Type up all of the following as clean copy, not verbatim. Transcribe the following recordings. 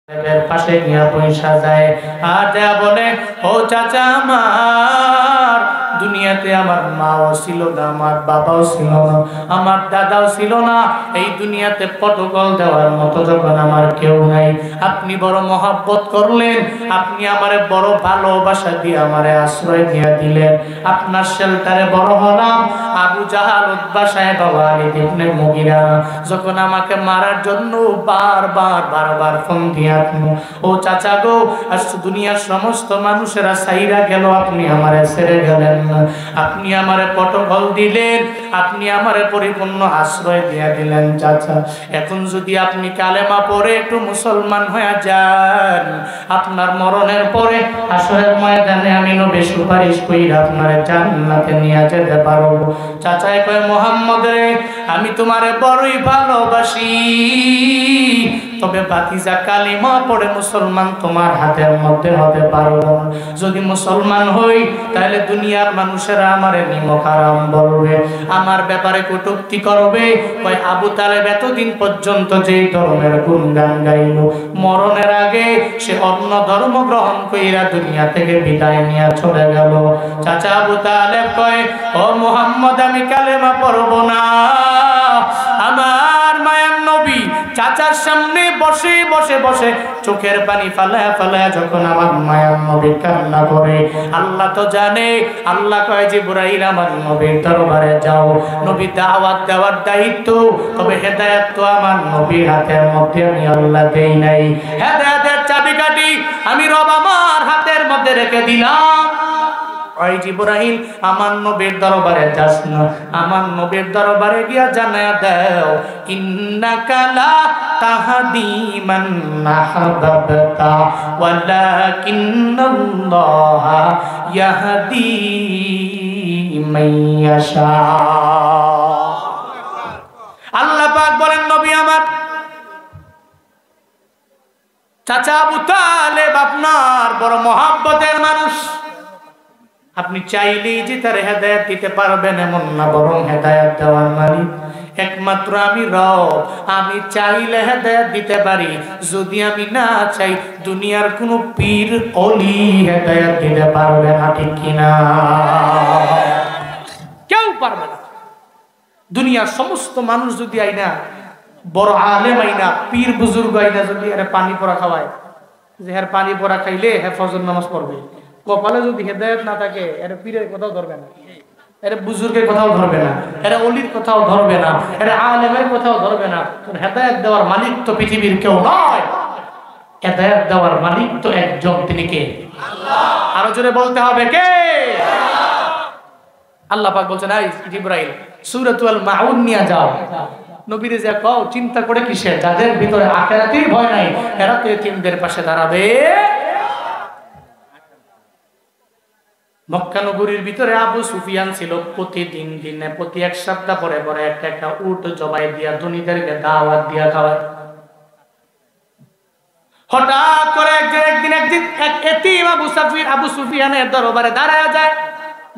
পাশে গিয়া পয়সা যায় আর যা বলে, ও চাচা আমার দুনিয়াতে আমার মাও ছিল না, আমার বাবাও ছিল না, আমার দাদাও ছিল না, এই দুনিয়াতে পটকল দেওয়ার মতো যখন আমার কেউ নাই, আপনি বড় মহাব্বত করলেন, আপনি আমারে বড় ভালোবাসা দিয়ে আমারে আশ্রয় দিয়া দিলেন, আপনার শেল্টারে বড় হলাম। আবু জাহাল, উতবা সাহেব, ওয়ালিদ ইবনে মুগিরা যখন আমাকে মারার জন্য বারবার ফোন দিয়া, ও চাচা গো, আজ দুনিয়ার সমস্ত মানুষেরা সাইরা গেল, আপনি আমারে ছেড়ে গেলেন না, আপনি আমারে পটকল দিলেন, আপনি আমারে পরিপূর্ণ আশ্রয় দিয়া দিলেন। চাচা, এখন যদি আপনি কালেমা পড়ে একটু মুসলমান হয়ে যান, আপনার মরণের পরে হাসরের ময়দানে আমি নবী সুপারিশ কইরা আপনারে জান্নাতে নিয়ে যেতে পারবো। চাচা কয়, মুহাম্মদ রে, আমি তোমারে বড়ই ভালোবাসি, তবে বাতিজা কালিমা পড়ে মুসলমান তোমার হাতের মধ্যে হতে পারবো না। যদি মুসলমান হই তাহলে দুনিয়ার মানুষেরা আমারে নিমক হারাম বলবে, আমার ব্যাপারে কটূক্তি করবে। কয়, আবু তালেব এতদিন পর্যন্ত যেই ধর্মের গুণগান গাইল, মরণের আগে সে অন্য ধর্ম গ্রহণ কইরা দুনিয়া থেকে বিদায় নিয়ে চলে গেল। চাচা আবু তালেব কয়, ও মুহাম্মদ, আমি কালেমা পড়বো না। আমার মায়ার নবী চাচার সামনে বসে বসে বসে চোখের পানি ফালায়া ফালায়া যখন আমার মায়ার নবী কান্না করে, আল্লাহ তো জানে। আল্লাহ কয়, জিবরাইল আমার নবীর দরবারে যাও, নবী দাওয়াত দেওয়ার দায়িত্ব, তবে হেদায়েত তো আমার নবীর হাতের মধ্যে আমি আল্লাহ দেই নাই, হেদায়েতের চাবিকাঠি আমি রব আমার হাতের মধ্যে রেখে দিলাম। ওই জিবরাইল, আমার নবীর দরবারে যাস না, আমার নবীর দরবারে গিয়া জানায়া দাও, ইন্নাকা লা তাহদি মান আহবাবতা ওয়ালাকিন্নাল্লাহা ইয়াহদি মান ইয়াশা। আল্লাহ পাক বলেন, নবী আমার চাচা আবু তালেব আপনার বড় মহব্বতের মানুষ, আপনি চাইলেই যে তার হেদায়েত দিতে পারবেন এমন না, বরং হেদায়েত দেওয়ার মালিক একমাত্র আমি রব। আমি চাইলে হেদায়েত দিতে পারি, যদি আমি না চাই দুনিয়ার কোনো পীর অলি হেদায়েত দিতে পারবে না, ঠিক কিনা? কেউ পারবে না। দুনিয়ার সমস্ত মানুষ যদি আইনা, বড় আলেম আইনা, পীর বুজুর্গ আইনা যদি এর পানি পড়া খাওয়ায়, যে এর পানি পড়া খাইলে হে ফজর নামাজ পড়বে, কপালে যদি হেদায়েত না থাকে এর পীরের কথাও ধরবে না, এর বুজুর্গের কথাও ধরবে না, এর অলির কথাও ধরবে না, এর আলেমের কথাও ধরবে না। হেদায়েত দেওয়ার মালিক তো পৃথিবীর কেউ নয়, হেদায়েত দেওয়ার মালিক তো একজন, তিনি কে? আল্লাহ। আরো জোরে বলতে হবে, কে? আল্লাহ পাক বলছেন, এই জিবরাইল সূরাতুল মাউন নিয়ে যাও, নবীরে যা কও, চিন্তা করে কিসের, যাদের ভিতরে আখিরাতের ভয় নাই এরা তো এতিমদের পাশে দাঁড়াবে। মক্কা নগরীর ভিতরে আবু সুফিয়ান ছিল, প্রতিদিন দিনে প্রতি এক সপ্তাহ পরে পরে একটা উট জবাই দিয়া ধনীদেরকে দাওয়াত দিয়া খাওয়ায়। হঠাৎ করে একদিন এক এতিম আবু সুফিয়ানের দরবারে দাঁড়ায় যায়।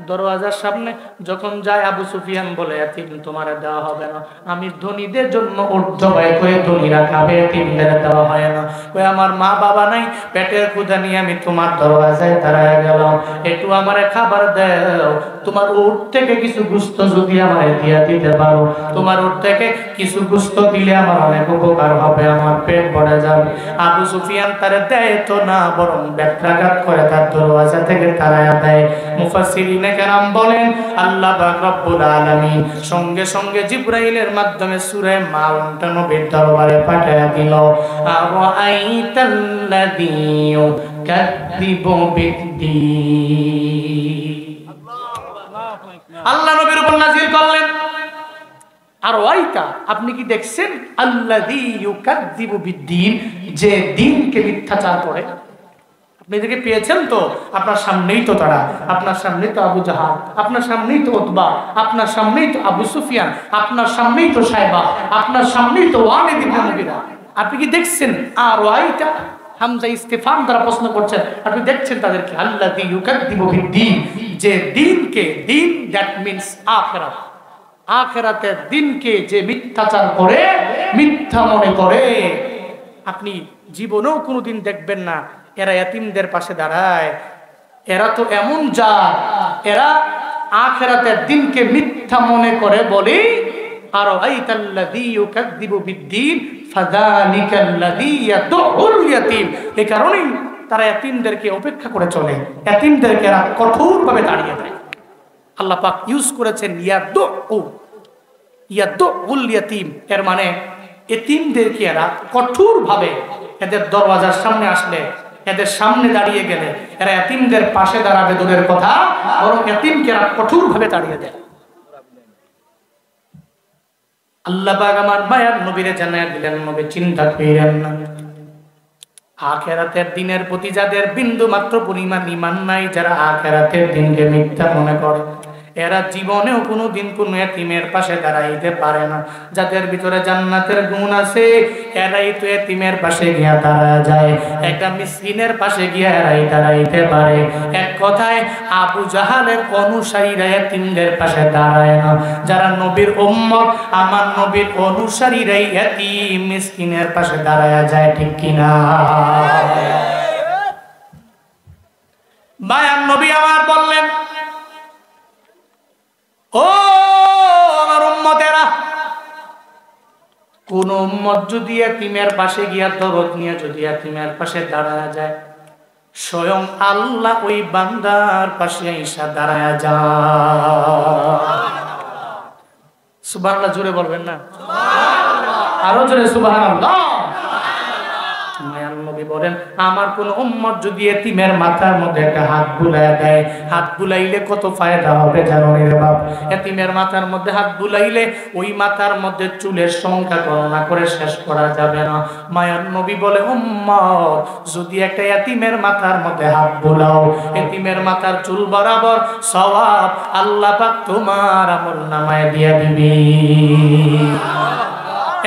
দরওয়াজার সামনে যখন যায়, আবু সুফিয়ান বলে, এতিম তোমার দেওয়া হবে না, আমি ধনীদের জন্য উট জবাই করে ধনীরা খাবে, এতিমদের দেওয়া হয় না। কই, আমার মা বাবা নাই, পেটের ক্ষুধা নিয়ে আমি তোমার দরওয়াজায় দাঁড়ায় গেলাম, একটু আমারে খাবার দাও, তোমার উট থেকে কিছু গোশত যদি আমারে দিয়া দিতে পারো, তোমার উট থেকে কিছু গোশত দিলে আমার অনেক উপকার হবে, আমার পেট ভরে যাবে। আবু সুফিয়ান তারে দেয় তো না, বরং ব্যত্রাঘাত করে তার দরওয়াজা থেকে তাড়ায়া দেয়। মুফাসসিরিনে কেরাম বলেন, আল্লাহ পাক রব্বুল আলামিন সঙ্গে সঙ্গে জিবরাইলের মাধ্যমে সূরা মাউনটা নবীর দরবারে পাঠায়া দিল। আরাআইতাল্লাযী ইউকাযযিবু বিদ্দীন, আল্লাহ নবীর উপর নাযিল করলেন, আর ওয়াইকা, আপনি কি দেখছেন, আল্লাযী ইউকাযযিবু বিদ্দীন, যে দিনকে মিথ্যাচার করে। আপনি এদেরকে পেয়েছেন তো, আপনার সামনেই তো তারা, আপনার সামনেই তো আবু জাহাল, আপনার সামনেই তো উতবা, আপনার সামনেই তো আবু সুফিয়ান, আপনার সামনেই তো সাইবা, আপনার সামনেই তো ওয়ালিদ ইবনে মুগিরা। আপনি কি দেখছেন? আর ওয়াইকা, হামজা ইস্তিফাম দ্বারা প্রশ্ন করছেন, আপনি দেখছেন তাদেরকে, আল্লাযী ইউকাযযিবু বিদ্দীন, যে দিনকে, দিন দ্যাট মিন্স আখিরাত, আখিরাতের দিনকে যে মিথ্যাচার করে, মিথ্যা মনে করে। আপনি জীবনেও কোনোদিন দেখবেন না এরা এতিমদের পাশে দাঁড়ায়। এরা তো এমন জাত, এরা আখিরাতের দিনকে মিথ্যা মনে করে বলে আর আইতাল্লাযী ইউকাযযিবু বিদ্দীন ফাযালিকাল্লাযী ইয়াদউল ইয়াতীম। এই কারণেই তারা এতিমদেরকে উপেক্ষা করে চলে, এতিমদেরকে এরা কঠোরভাবে তাড়িয়ে দেয়। আল্লাহ পাক ইউজ করেছেন ইয়াদউল ইয়াতীম, এর মানে এতিমদেরকে এরা কঠোরভাবে এদের দরওয়াজার সামনে আসলে, এদের সামনে দাঁড়িয়ে গেলে এরা এতিমদের পাশে দাঁড়াবে দূরের কথা, বরং এতিমকে এরা কঠোরভাবে তাড়িয়ে দেয়। আল্লাহ পাক আমার মায়ার নবীরে জানায় দিলেন, নবী চিন্তা করেন না, আখিরাতের দিনের প্রতি যাদের বিন্দু মাত্র পরিমাণ ঈমান নাই, যারা আখিরাতের দিনকে মিথ্যা মনে করে, এরা জীবনেও কোনোদিন কোনো এতিমের পাশে দাঁড়াইতে পারে না। যাদের ভিতরে জান্নাতের গুণ আছে এরাই তো এতিমের পাশে গিয়া দাঁড়া যায়, একটা মিসকিনের পাশে গিয়া এরাই দাঁড়াইতে পারে। এক কথায় আবু জাহালের অনুসারীরা এতিমদের পাশে দাঁড়ায় না। যারা নবীর উম্মত, আমার নবীর অনুসারীরাই এতিম মিসকিনের পাশে দাঁড়ায়া যায়, ঠিক কিনা? মায়ার নবী আমার বললেন, ও আমার উম্মতেরা, কোন উম্মত যদি এতিমের পাশে গিয়া দরদ নিয়ে যদি এতিমের পাশে দাঁড়ায় যায়, স্বয়ং আল্লাহ ওই বান্দার পাশে এসে দাঁড়ায় যায়। সুবহানাল্লাহ জোরে বলবেন না? আরো জোরে সুবহানাল্লাহ। মায়ার নবী বলেন, আমার কোন উম্মত যদি এতিমের মাথার মধ্যে একটা হাত বুলাইয়া দেয়, হাত বুলাইলে কত ফায়দা হবে জানো রে বাপ? এতিমের মাথার মধ্যে হাত বুলাইলে ওই মাথার মধ্যে চুলের সংখ্যা গণনা করে শেষ করা যাবে না। মায়ার নবী বলে, উম্মত যদি একটা এতিমের মাথার মধ্যে হাত বুলাও, এতিমের মাথার চুল বরাবর সওয়াব আল্লাহ পাক তোমার আমলনামায় দিয়া দিবি।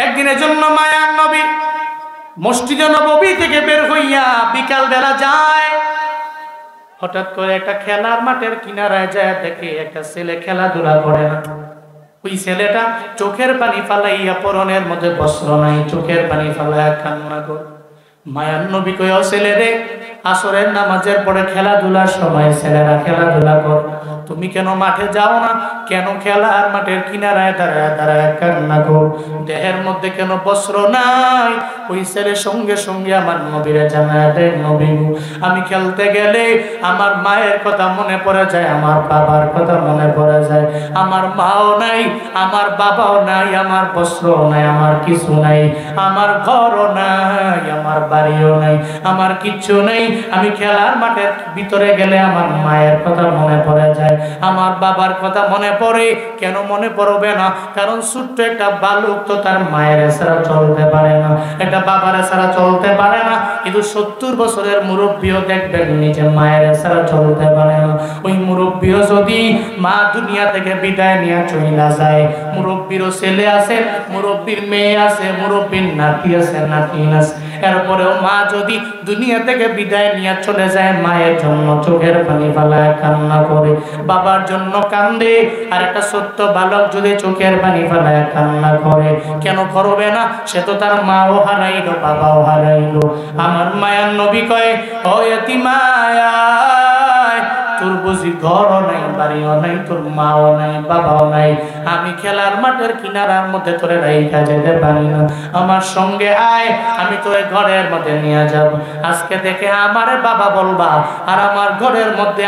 একদিনের জন্য মায়ার নবী মসজিদে নববী থেকে বের হইয়া বিকাল বেলা যায়, হঠাৎ করে একটা খেলার মাঠের কিনারায় যায়, দেখে একটা ছেলে খেলাধুলা করে না। ওই ছেলেটা চোখের পানি ফালাইয়া, পরনের মধ্যে বস্ত্র নাই, চোখের পানি ফালাইয়া কান্না করে। মায়ার নবী কই, ও ছেলে রে, আসরের নামাজের পরে খেলাধুলার সময় ছেলেরা খেলাধুলা কর, তুমি কেন মাঠে যাও না? কেন খেলার মাঠের কিনারায় দাঁড়ায় দাঁড়ায় কান্না কর? দেহের মধ্যে কেন বস্ত্র নাই? ওই ছেলে সঙ্গে সঙ্গে আমার নবীরে জানায় দেয়, নবী আমি খেলতে গেলে আমার মায়ের কথা মনে পড়ে যায়, আমার বাবার কথা মনে পড়ে যায়। আমার মাও নাই, আমার বাবাও নাই, আমার বস্ত্র নাই, আমার কিছু নাই, আমার ঘরও নাই, আমার বাড়িও নাই, আমার কিচ্ছু নেই। আমি খেলার মাঠের ভিতরে গেলে আমার মায়ের কথা মনে পড়ে যায়, আমার বাবার কথা মনে পড়ে। কেন মনে পড়বে না? কারণ ছোট্ট একটা বালক তো তার মায়ের ছাড়া চলতে পারে না, একটা বাবার ছাড়া চলতে পারে না। কিন্তু 70 বছরের মুরব্বীও দেখবেন নিজের মায়ের ছাড়া চলতে পারে না। ওই মুরব্বীও যদি মা দুনিয়া থেকে বিদায় নিয়ে চলে যায়, মুরব্বীরও ছেলে আছে, মুরব্বীর মেয়ে আছে, মুরব্বীর নাতি আছে, নাতিন আছে, এরপরেও মা যদি দুনিয়া থেকে বিদায় নিয়ে চলে যায়, মায়ের জন্য চোখের পানি ফালায় কান্না করে, বাবার জন্য কান্দে। আর একটা ছোট্ট বালক যদি চোখের পানি ফালায় কান্না করে, কেন করবে না? সে তো তার মাও হারাইলো, বাবাও হারাইলো। আমার মায়ার নবী কয়, ও এতিমায়া, তোর বুঝি ঘরও নাই, বাড়িও নাই, তোর মাও নাই, বাবাও নাই, আমি খেলার মাঠের কিনারার মধ্যে তোরে রাইখা যেতে পারি না, আমার সঙ্গে আয়, আমি তোরে ঘরের মধ্যে নিয়ে যাব। আজকে থেকে আমারে বাবা বলবা, আর আমার ঘরের মধ্যে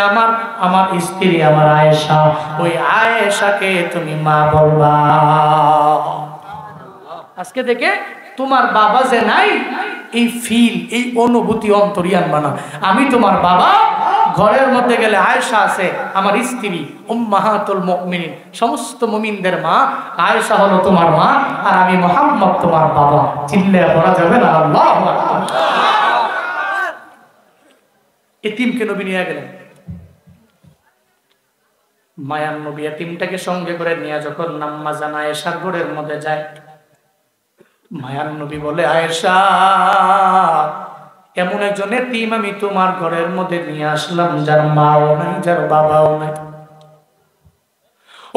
আমার স্ত্রী, আমার আয়েশা, ওই আয়েশাকে তুমি মা বলবা। আজকে থেকে তোমার বাবা যে নাই, এই ফিল, এই অনুভূতি অন্তরে আনবা না। আমি তোমার বাবা, ঘরের মধ্যে গেলে আয়েশা আছে আমার স্ত্রী, উম্মাহাতুল মুমিনিন, সমস্ত মুমিনদের মা। আয়েশা হলো তোমার মা, আর আমি মুহাম্মদ তোমার বাবা। চিল্লায়া বলা যাবে না আল্লাহু আকবার। এতিমকে নবী নিয়ে গেলেন। মায়ার নবী এতিমটাকে সঙ্গে করে নিয়ে যখন নাম্মা জান আয়েশার ঘরের মধ্যে যায়, মায়ার নবী বলে, আয়েশা, এমন একজন এতিম আমি তোমার ঘরের মধ্যে নিয়ে আসলাম, যার মাও নাই, যার বাবাও নাই।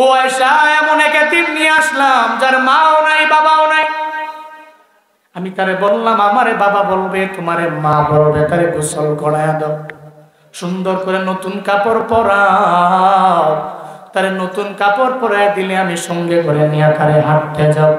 ও আয়েশা, এমন এক এতিম নিয়ে আসলাম যার মাও নাই, বাবাও নাই। আমি তারে বললাম, আমারে বাবা বলবে, তোমারে মা বলবে, তারে গোসল করায়া দাও, সুন্দর করে নতুন কাপড় পরাও। তারে নতুন কাপড় পরায় দিলে আমি সঙ্গে করে নিয়ে তারে হাঁটতে যাব।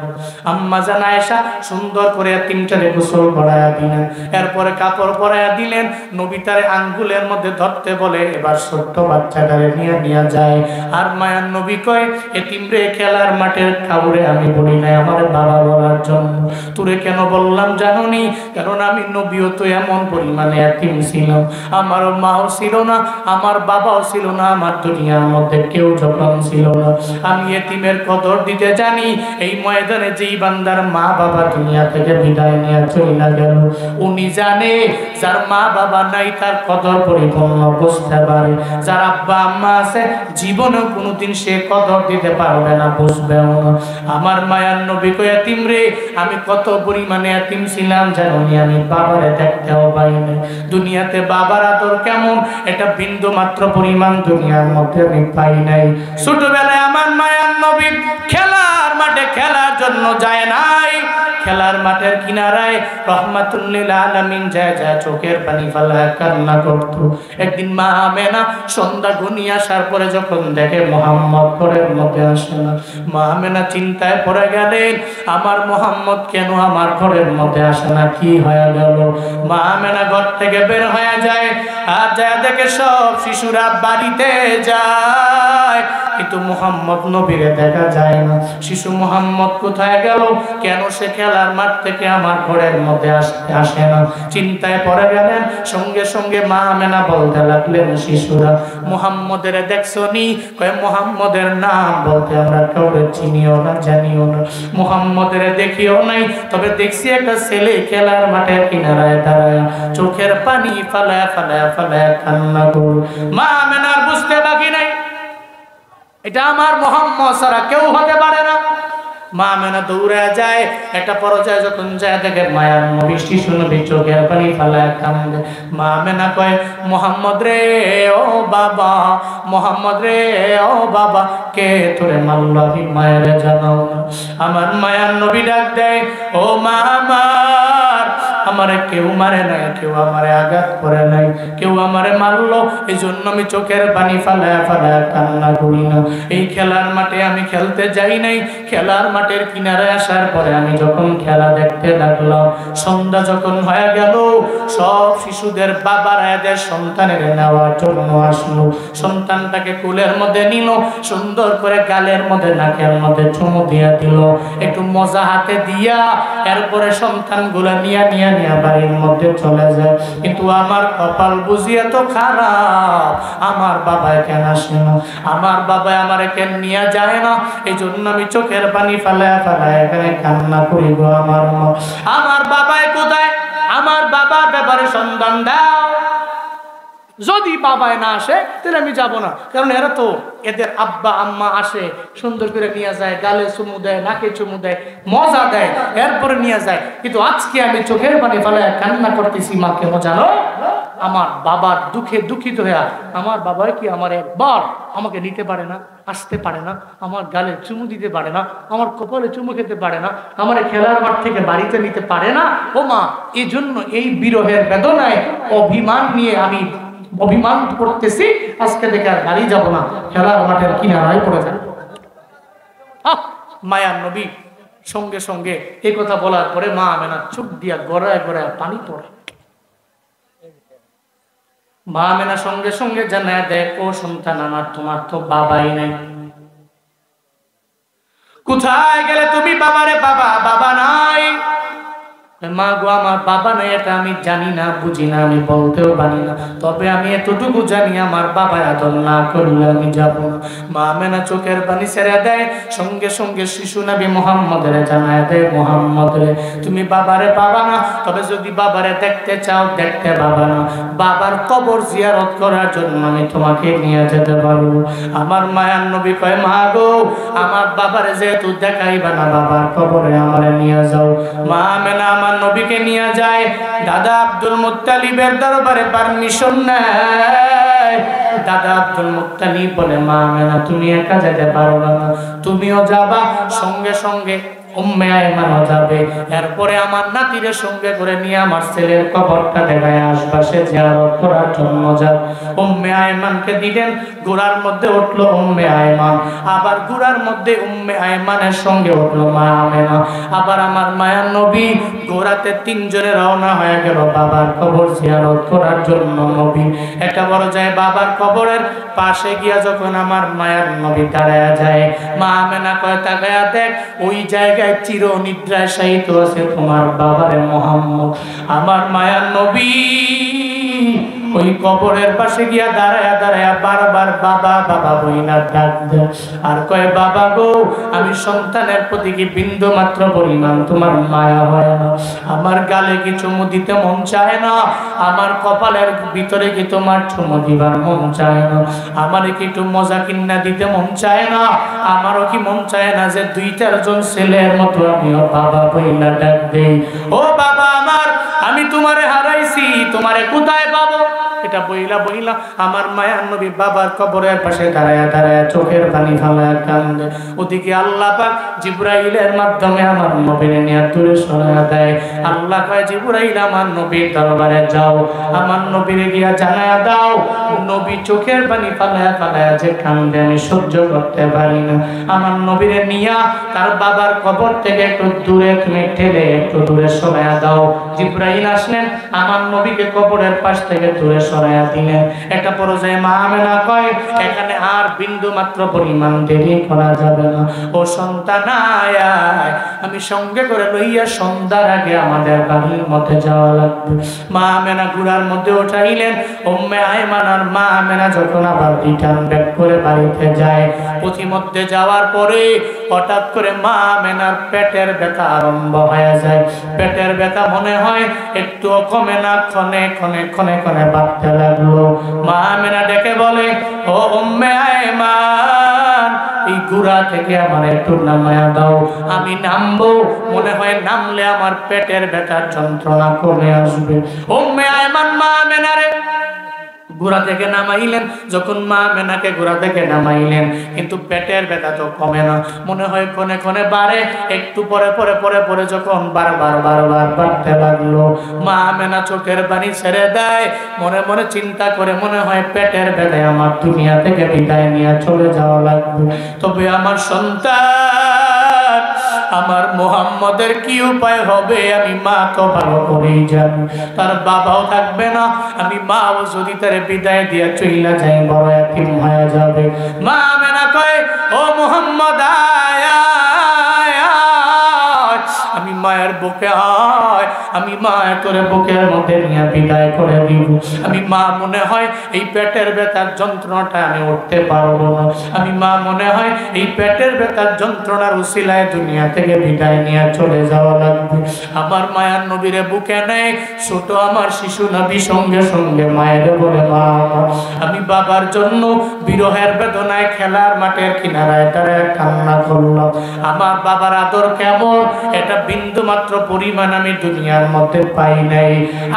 আম্মা জান আয়েশা সুন্দর করে তিনটারে গোসল করায়া দিলেন, এরপরে কাপড় পরায়া দিলেন। নবী তারে আঙ্গুলের মধ্যে ধরতে বলে, এবার ছোট্ট বাচ্চাটারে নিয়ে নিয়ে যায়। আর মায়ার নবী কয়, এতিমরে খেলার মাঠের কাউরে আমি বলি নাই আমার বাবা বলার জন্য, তোরে কেন বললাম জানোনি? কারণ আমি নবীও তো এমন পরিমাণে এতিম ছিলাম, আমার মাও ছিল না, আমার বাবাও ছিল না, আমার দুনিয়ার মধ্যে কেউ যখন ছিল না। আমি এতিমের কদর দিতে জানি। এই ময়দানে যেই বান্দার মা বাবা দুনিয়া থেকে বিদায় নিয়ে চলে গেল, উনি জানে যার মা বাবা নাই তার কদর পরিপূর্ণ বুঝতে পারে। যার আব্বা আম্মা আছে জীবনেও কোনোদিন সে কদর দিতে পারবে না, বুঝবেও না। আমার মায়ার নবী কয়, এতিম রে, আমি কত পরিমাণে এতিম ছিলাম জানি, আমি বাবারে দেখতেও পাইনি। দুনিয়াতে বাবার আদর কেমন এটা বিন্দু মাত্র পরিমাণ দুনিয়ার মধ্যে আমি পাই নাই। ছোটবেলায় আমার মায়ার নবী খেলার মাঠে খেলার জন্য যায় নাই, খেলার মাঠের কিনারায় রহমাতুল লিল আলামিন যায় যায় চোখের পানি ফেলা কান্না করত। একদিন মা আমেনা সন্ধ্যা ঘনিয়ে আসার পরে যখন দেখে মুহাম্মদ ঘরের মধ্যে আসে না, মা আমেনা চিন্তায় পড়ে গেলেন, আমার মুহাম্মদ কেন আমার ঘরের মধ্যে আসে না, কি হয়ে গেল? মা আমেনা ঘর থেকে বের হয়ে যায়, আর যা দেখে সব শিশুরা বাড়িতে যায়, কিন্তু মুহাম্মদ নবীরে দেখা যায় না। শিশু মুহাম্মদ কোথায় গেল? কেন সে খেলার মাঠ থেকে আমার ঘরের মধ্যে আসে না? চিন্তায় পড়ে গেলেন। সঙ্গে সঙ্গে মা আমেনা বলতে লাগলেন, শিশুরা মুহাম্মদের দেখছো নি? কয়, মুহাম্মদের নাম বলতে আমরা কাউকে চিনিও না, জানিও না, মুহাম্মদের দেখিও নাই, তবে দেখছি একটা ছেলে খেলার মাঠের কিনারায় দাঁড়ায় চোখের পানি ফালায় ফালায় ফালায় কান্না করল। মা আমেনার বুঝতে বাকি নাই, এটা আমার মুহাম্মদ ছাড়া কেউ হতে পারে না। মা আমেনা দৌড়ে যায়, একটা পর্যায়ে যখন যায় দেখে মায়ার নবী শিশু নবী চোখের পানি ফালায় কান্দে। মা আমেনা কয়, মুহাম্মদ রে ও বাবা, মুহাম্মদ রে ও বাবা, কে তোরে মারল আমি মায়ের জানাও না। আমার মায়ার নবী ডাক দেয়, ও মা আমার, আমারে কেউ মারে নাই, কেউ আমারে আঘাত করে নাই, কেউ আমারে মারলো, এই জন্য আমি চোখের পানি ফালায় ফালায় কান্না করি না। এই খেলার মাঠে আমি খেলতে যাই নাই, খেলার মাঠের কিনারে আসার পরে আমি যখন খেলা দেখতে লাগলাম, সন্ধ্যা যখন হয়ে গেল, সব শিশুদের বাবারা এদের সন্তানের নেওয়ার জন্য আসলো। সন্তানটাকে কুলের মধ্যে নিল, সুন্দর করে গালের মধ্যে নাকের মধ্যে চুমু দিয়া দিল, একটু মজা হাতে দিয়া এরপরে সন্তানগুলা নিয়ে নিয়ে নিয়ে বাড়ির মধ্যে চলে যায়। কিন্তু আমার কপাল বুঝিয়ে তো খারাপ, আমার বাবা কেন আসে না, আমার বাবা আমার কেন নিয়ে যায় না, এই জন্য আমি চোখের পানি ফালায় ফালায় এখানে কান্না করিব। আমার মা, আমার বাবাই কোথায়? আমার বাবার ব্যাপারে সন্ধান দাও। যদি বাবায় না আসে তাহলে আমি যাব না, কারণ এরা তো এদের আব্বা আম্মা আসে, সুন্দর করে নিয়ে যায়, গালে চুমু দেয়, নাকে চুমু দেয়, মজা দেয়, এরপরে নিয়ে যায়। কিন্তু আজকে আমি চোখের পানি ফেলায় কান্না করতেছি, মা কেন জানো? আমার বাবার দুঃখে দুঃখিত হইয়া, আমার বাবাই কি আমার একবার আমাকে নিতে পারে না, আসতে পারে না, আমার গালে চুমু দিতে পারে না, আমার কপালে চুমু খেতে পারে না, আমার খেলার মাঠ থেকে বাড়িতে নিতে পারে না। ও মা, এই জন্য এই বিরহের বেদনায় অভিমান নিয়ে আমি অভিমান করতেছি, আজকে থেকে আর বাড়ি যাব না, খেলার মাঠের কিনারায় পড়ে যাবে। মায়ার নবী সঙ্গে সঙ্গে এই কথা বলার পরে মা আমেনা চোখ দিয়া গড়ায় গড়ায় পানি পড়ে। মা আমেনা সঙ্গে সঙ্গে জানায় দেয়, ও সন্তান আমার, তোমার তো বাবাই নাই, কোথায় গেলে তুমি? বাবারে বাবা, বাবা নাই। মা গো, আমার বাবা নাই এটা আমি জানি না, বুঝি না, আমি বলতেও পারি না, তবে আমি এতটুকু জানি আমার বাবা আদর না করলে আমি যাব না। মা আমেনা চোখের পানি ছেড়ে দেয়, সঙ্গে সঙ্গে শিশু নবী মুহাম্মদের জানায় দেয়, মুহাম্মদ রে, তুমি বাবারে বাবা না, তবে যদি বাবারে দেখতে চাও দেখতে বাবা না, বাবার কবর জিয়ারত করার জন্য আমি তোমাকে নিয়ে যেতে পারবো। আমার মায়ার নবী কয়, মা গো, আমার বাবারে যেহেতু দেখাইবা না, বাবার কবরে আমারে নিয়ে যাও। মা আমেনা আমার নবীকে নিয়ে যায়, দাদা আব্দুল মুত্তালিবের দরবারে পারমিশন নেয়। দাদা আব্দুল মুত্তালিব বলে, মা আমেনা তুমি একা যেতে পারো না, তুমিও যাবা। সঙ্গে সঙ্গে উম্মে আয়মানও যাবে। এরপরে আমার নাতির সঙ্গে করে নিয়ে আমার ছেলের কবরটা দেখায় আশপাশে জিয়ারত করার জন্য যাবে। উম্মে আয়মানকে দিলেন, ঘোড়ার মধ্যে উঠলো উম্মে আয়মান, আবার ঘোড়ার মধ্যে উম্মে আয়মানের সঙ্গে উঠলো মা আমেনা। আবার আমার মায়ার নবী ঘোড়াতে তিনজনে রওনা হয়ে গেল বাবার কবর জিয়ারত করার জন্য। নবী একটা বড় যায় বাবার কবরের পাশে গিয়া যখন আমার মায়ার নবী দাঁড়ায়া যায়, মা আমেনা কয় তাকায়া দেখ ওই জায়গায় চির নিদ্রায় শায়িত আছে তোমার বাবারে মুহাম্মদ। আমার মায়ার নবী ওই কবরের পাশে গিয়া দাঁড়ায়া দাঁড়ায়া বারবার বাবা বাবা বইনা ডাক দেয় আর কয় বাবা গো, আমি সন্তানের প্রতি কি বিন্দু মাত্র পরিমাণ তোমার মায়া হয় না? আমার গালে কি চুমু দিতে মন চায় না? আমার কপালের ভিতরে কি তোমার চুমু দিবার মন চায় না? আমার কি একটু মজা কিন্না দিতে মন চায় না? আমারও কি মন চায় না যে দুই চারজন ছেলের মতো আমিও বাবা বইনা ডাক দেই? ও বাবা আমার, আমি তোমারে হারাইছি, তোমারে কোথায় পাবো? এটা বইলা বইলা আমার মায়ার নবী বাবার কবরের পাশে দাঁড়ায়া দাঁড়ায়া চোখের পানি ফেলায়া কান্দে। ওদিকে আল্লাহ পাক জিবরাইলের মাধ্যমে আমার নবীর নিয়ে দূরে সরায়া দেয়। আল্লাহ কয় জিবরাইল আমার নবীর দরবারে যাও, আমার নবীরে গিয়া জানায়া দাও নবী চোখের পানি ফেলায়া ফেলায়া যে কান্দে আমি সহ্য করতে পারি না। আমার নবীরে নিয়া তার বাবার কবর থেকে একটু দূরে তুমি ঠেলে একটু দূরে সরায়া দাও। জিবরাইল আসলেন, আমার নবীকে কবরের পাশ থেকে দূরে সরায়া দিলেন। একটা পর্যায়ে মা আমেনা কয় এখানে আর বিন্দু মাত্র পরিমাণ দেরি করা যাবে না। ও সন্তান আয়, আমি সঙ্গে করে লইয়া সন্ধ্যার আগে আমাদের বাড়ির মধ্যে যাওয়া লাগবে। মা আমেনা ঘোড়ার মধ্যে উঠাইলেন। উম্মে আয়মান আর মা আমেনা যখন আবার রিটার্ন ব্যাক করে বাড়িতে যায়, পথিমধ্যে যাওয়ার পরে হঠাৎ করে মা আমেনার পেটের ব্যথা আরম্ভ হয়ে যায়। পেটের ব্যথা মনে হয় একটু কমে না, ক্ষণে ক্ষণে ক্ষণে ক্ষণে বাড়তে লাগলো। মা আমেনা ডেকে বলে ও উম্মে আয়মান, এই ঘোড়া থেকে আমার একটু নামায়া দাও, আমি নামবো। মনে হয় নামলে আমার পেটের ব্যথার যন্ত্রণা কমে আসবে। উম্মে আয়মান মা আমেনারে ঘোড়া থেকে নামাইলেন। যখন মা মেনাকে ঘোড়া থেকে নামাইলেন, কিন্তু পেটের ব্যথা তো কমে না, মনে হয় ক্ষণে ক্ষণে বাড়ে। একটু পরে পরে পরে পরে যখন বারবার বারবার বাড়তে লাগলো, মা মেনা চোখের পানি ছেড়ে দেয়। মনে মনে চিন্তা করে মনে হয় পেটের ব্যথায় আমার দুনিয়া থেকে বিদায় নিয়ে চলে যাওয়া লাগবে। তবে আমার সন্তান আমার মুহাম্মদের কি উপায় হবে আমি মা তো ভালো করেই জানি। তার বাবাও থাকবে না, আমি মাও যদি তার বিদায় দিয়ে চইলা যাই বড় এতিম হয়ে যাবে। মা আমেনা কয় ও মুহাম্মদ আমি মায়ের বুকে আয়, আমি মায়ের করে বুকের মধ্যে নিয়ে বিদায় করে দিব। আমি মা মনে হয় এই পেটের ব্যথার যন্ত্রণাটা আমি উঠতে পারবো না। আমি মা মনে হয় এই পেটের ব্যথার যন্ত্রণার উসিলায় দুনিয়া থেকে বিদায় নিয়ে চলে যাওয়া লাগবে। আমার মায়ার নবীরে বুকে নেয়, ছোট আমার শিশু নবী সঙ্গে সঙ্গে মায়ের বলে মা আমি বাবার জন্য বিরহের বেদনায় খেলার মাঠের কিনারায় দাঁড়ায় কান্না করলাম। আমার বাবার আদর কেমন এটা বিন্দু মাত্র পরিমাণ আমি দুনিয়ার মধ্যে পাই নাই।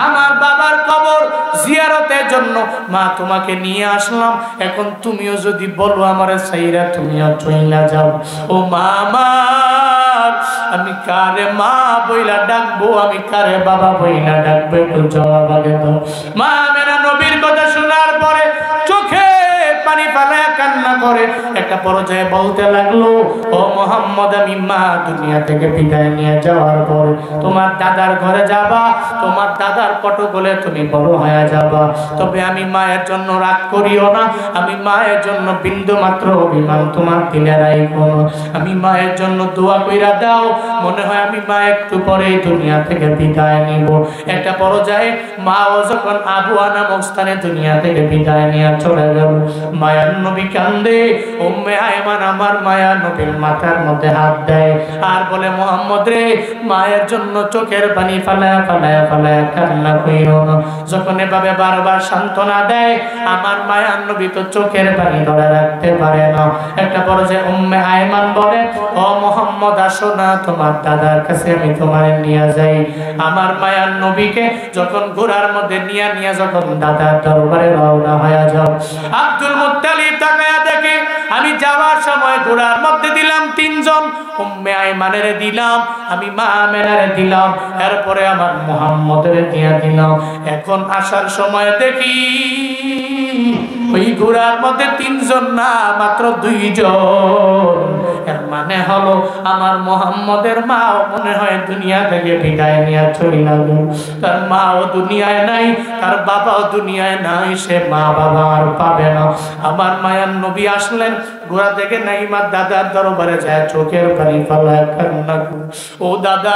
আমার বাবার কবর জিয়ারতের জন্য মা তোমাকে নিয়ে আসলাম। এখন তুমিও যদি বলো আমার সাইরা তুমিও চইলা যাও, ও মা আমার আমি কারে মা বইলা ডাকবো, আমি কারে বাবা বইলা ডাকবো, একটু জবাব আগে দাও। মা মেরা নবীর কথা শোনার পরে চোখে পানি ফেলায় কান্না করে একটা পর্যায়ে বলতে লাগলো ও মুহাম্মদ আমি মা দুনিয়া থেকে বিদায় নিয়ে যাওয়ার পর তোমার দাদার ঘরে যাবা, তোমার দাদার পটকলে তুমি বড় হয়ে যাবা। তবে আমি মায়ের জন্য রাগ করিও না, আমি মায়ের জন্য বিন্দু মাত্র অভিমান তোমার দিলে রাখবো না। আমি মায়ের জন্য দোয়া কইরা দাও, মনে হয় আমি মা একটু পরে দুনিয়া থেকে বিদায় নিব। একটা পর্যায়ে মাও যখন আবুয়া নামক স্থানে দুনিয়া থেকে বিদায় নিয়ে চলে গেল, মায়ার নবী কান্দে। উম্মে আয়মান আমার মায়ার নবীর মাথার মধ্যে হাত দেয় আর বলে মুহাম্মদ রে, মায়ের জন্য চোখের পানি ফালায়া ফালায়া ফালায়া কান্না কইরো না। যখন এভাবে বারবার সান্ত্বনা দেয়, আমার মায়ার নবী তো চোখের পানি ধরে রাখতে পারে না। একটা পর্যায়ে উম্মে আয়মান বলে ও মুহাম্মদ আসো না, তোমার দাদার কাছে আমি তোমার নিয়ে যাই। আমার মায়ার নবীকে যখন ঘোড়ার মধ্যে নিয়ে যখন দাদার দরবারে রওনা হয়ে যাও, আব্দুল মুত্তালিব তাকায়া দেখে আমি যাওয়ার সময় ঘোড়ার মধ্যে দিলাম 3 জন, উম্মে আইমানের দিলাম, আমি মা আমেনারে দিলাম, এরপরে আমার মুহাম্মদের দিয়া দিলাম। এখন আসার সময় দেখি ওই ঘোড়ার মধ্যে 3 জন না, মাত্র 2 জন। এর মানে হলো আমার মুহাম্মদের মাও মনে হয় দুনিয়া থেকে বিদায় নিয়ে চলে গেল। তার মাও দুনিয়ায় নাই, তার বাবাও দুনিয়ায় নাই, সে মা বাবা আর পাবে না। আমার মায়ার নবী আসলেন, ঘোড়া থেকে নাইমা দাদার দরবারে যায়, চোখের পানি ফেলায় কান্না করে, ও দাদা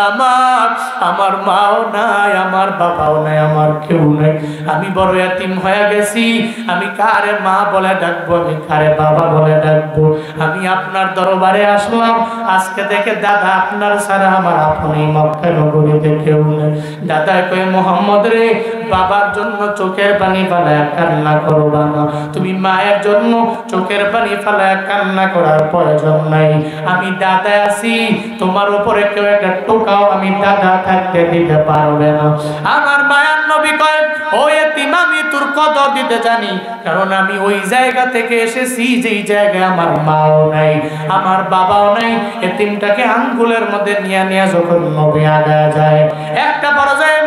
আমার মাও নাই, আমার বাবাও নাই, আমার কেউ নাই, আমি বড় এতিম হয়ে গেছি, আমি কারে মা বলে ডাকবো, আমি কারে বাবা বলে ডাকবো? আমি আপনার দরবারে আসলাম, আজকে থেকে দাদা আপনার ছাড়া আমার আপনি মক্কা নগরীতে কেউ নেই। দাদা কই, মোহাম্মদ রে, বাবার জন্য চোখের পানি ফেলায় কান্না করবা না, তুমি মায়ের জন্য চোখের পানি ফেলায় কান্না করার প্রয়োজন নাই। আমি দাদা আছি, তোমার উপরে কেউ একটা টোকাও আমি দাদা থাকতে দিতে পারবে না। আমার মায়ের নবী কয়, ও এতিম, আমি তোর কদর দিতে জানি, কারণ আমি ওই জায়গা থেকে এসেছি যেই জায়গায় আমার মাও নাই, আমার বাবাও নাই। এতিমটাকে আঙ্গুলের মধ্যে নিয়ে নিয়ে যখন নবী আগায় যায়, একটা পর্যায়ে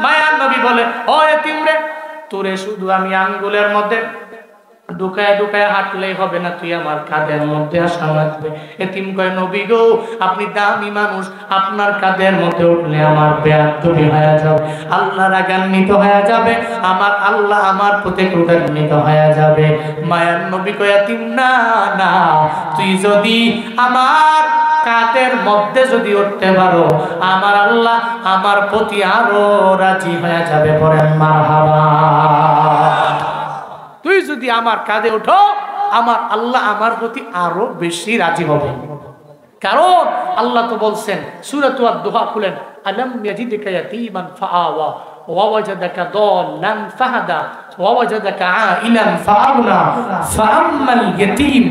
মায়ার নবী বলে, ও এতিম রে, তোরে শুধু আমি আঙ্গুলের মধ্যে ঢুকায় ঢুকায় হাঁটলেই হবে না, তুই আমার কাঁধের মধ্যে আসা লাগবে। এতিম কয়, নবী গো, আপনি দামি মানুষ, আপনার কাঁধের মধ্যে উঠলে আমার বেয়াদবি হয়ে যাবে, আল্লাহ রাগান্বিত হয়ে যাবে, আমার আল্লাহ আমার প্রতি ক্রোধান্বিত হয়ে যাবে। মায়ার নবী কয়, এতিম না না, তুই যদি আমার কাঁধের মধ্যে যদি উঠতে পারো, আমার আল্লাহ আমার প্রতি আরো রাজি হয়ে যাবে। পড়েন মারহাবা। তুই যদি আমার কাঁধে ওঠো, আমার আল্লাহ আমার প্রতি আরো বেশি রাজি হবে। কারণ আল্লাহ তো বলছেন, সূরাতুল দুহা খুলেন, আলাম ইয়াজিদকা ইয়াতীমান ফাআওয়া ওয়া ওয়াজাদাকা দাল্লান ফাহাদা ওয়া ওয়াজাদাকা আইলান ফাআগনা ফাআম্মাল ইয়াতীম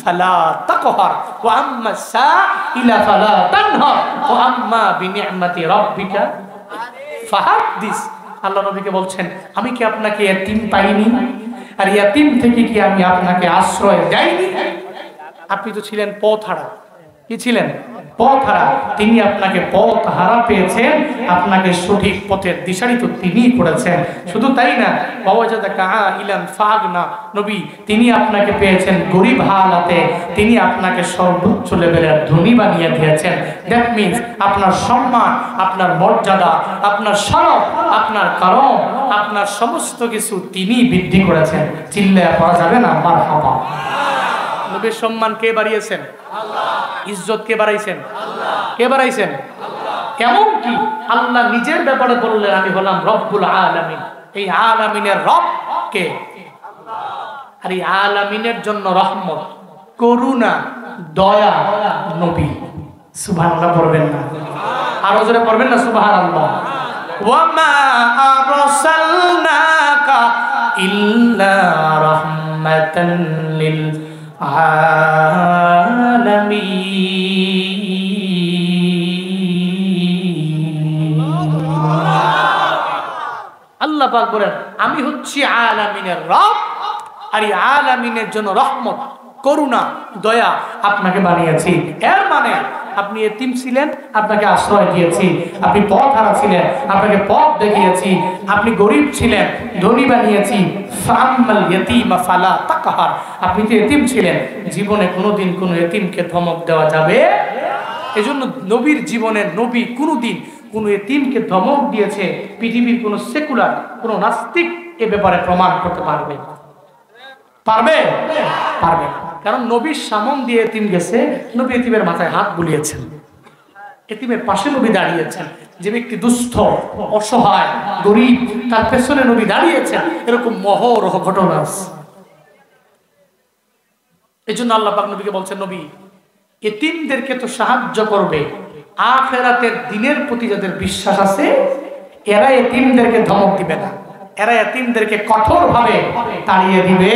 ফালা তাকহার ওয়া আম্মাস সাইলা ফালা তানহার ওয়া আম্মা বিনি'মাতি রাব্বিকা ফাহাদ্দিস। আল্লাহ নবীকে বলছেন, আমি কি আপনাকে ইয়াতীম পাইনি? আর ইয়াতীম থেকে কি আমি আপনাকে আশ্রয় দেইনি? আপনি তো ছিলেন পথহারা। কি ছিলেন? পথহারা। তিনি আপনাকে পথহারা পেয়েছেন, আপনাকে সঠিক পথের দিশারি তো তিনিই করেছেন। শুধু তাই না, ওয়াজাদাকা আইলান ফাগনা, নবী তিনি আপনাকে পেয়েছেন গরিব হালাতে, তিনি আপনাকে সর্বোচ্চ লেভেলের ধনী বানিয়ে দিয়েছেন। দ্যাট মিন্স আপনার সম্মান, আপনার মর্যাদা, আপনার শরফ, আপনার কারম, আপনার সমস্ত কিছু তিনি বৃদ্ধি করেছেন। চিল্লায়া পড়া যাবে না মারহাবা। নবীর সম্মান কে বাড়িয়েছেন? আল্লাহ। ইজ্জত কে বাড়াইছেন? আল্লাহ। কে বাড়াইছেন? আল্লাহ। কেমন কি আল্লাহ নিজের ব্যাপারে বললেন, আমি হলাম রব্বুল আলামিন। এই আলামিনের রব কে? আল্লাহ। আর এই আলামিনের জন্য রহমত, করুণা, দয়া নবী। সুবহানাল্লাহ পড়বেন না? আরো জোরে পড়বেন না সুবহানাল্লাহ? ওয়া মা আরসালনাকা ইল্লা রাহমাতান লিল আল্লাহ পাক বলেন, আমি হচ্ছি আলামিনের রব, আর এই আলামিনের জন্য রহমত, করুণা, দয়া আপনাকে বানিয়েছি। এর মানে আপনি এতিম ছিলেন, আপনাকে আশ্রয় দিয়েছি। আপনি পথহারা ছিলেন, আপনাকে পথ দেখিয়েছি। আপনি গরিব ছিলেন, ধনী বানিয়েছি। ফাআম্মাল ইয়াতীমা ফালা তাকহার, আপনি তো এতিম ছিলেন, জীবনে কোনোদিন কোনো এতিমকে ধমক দেওয়া যাবে? এজন্য নবীর জীবনে নবী কোনোদিন কোনো এতিমকে ধমক দিয়েছে পৃথিবীর কোনো সেকুলার, কোনো নাস্তিক এ ব্যাপারে প্রমাণ করতে পারবে? পারবে? পারবে। কারণ নবীর সামন দিয়ে এতিম গেছে, নবী এতিমের মাথায় হাত বুলিয়েছেন, এতিমের পাশে নবী দাঁড়িয়েছেন। যে ব্যক্তি দুস্থ, অসহায়, গরিব, তার পেছনে নবী দাঁড়িয়েছেন। এরকম মহরহ ঘটনা আছে। এই জন্য আল্লাহ পাক নবীকে বলছেন, নবী এতিমদেরকে তো সাহায্য করবে, আখিরাতের দিনের প্রতি যাদের বিশ্বাস আছে এরা এতিমদেরকে ধমক দিবে না, এরা এতিমদেরকে কঠোরভাবে তাড়িয়ে দিবে।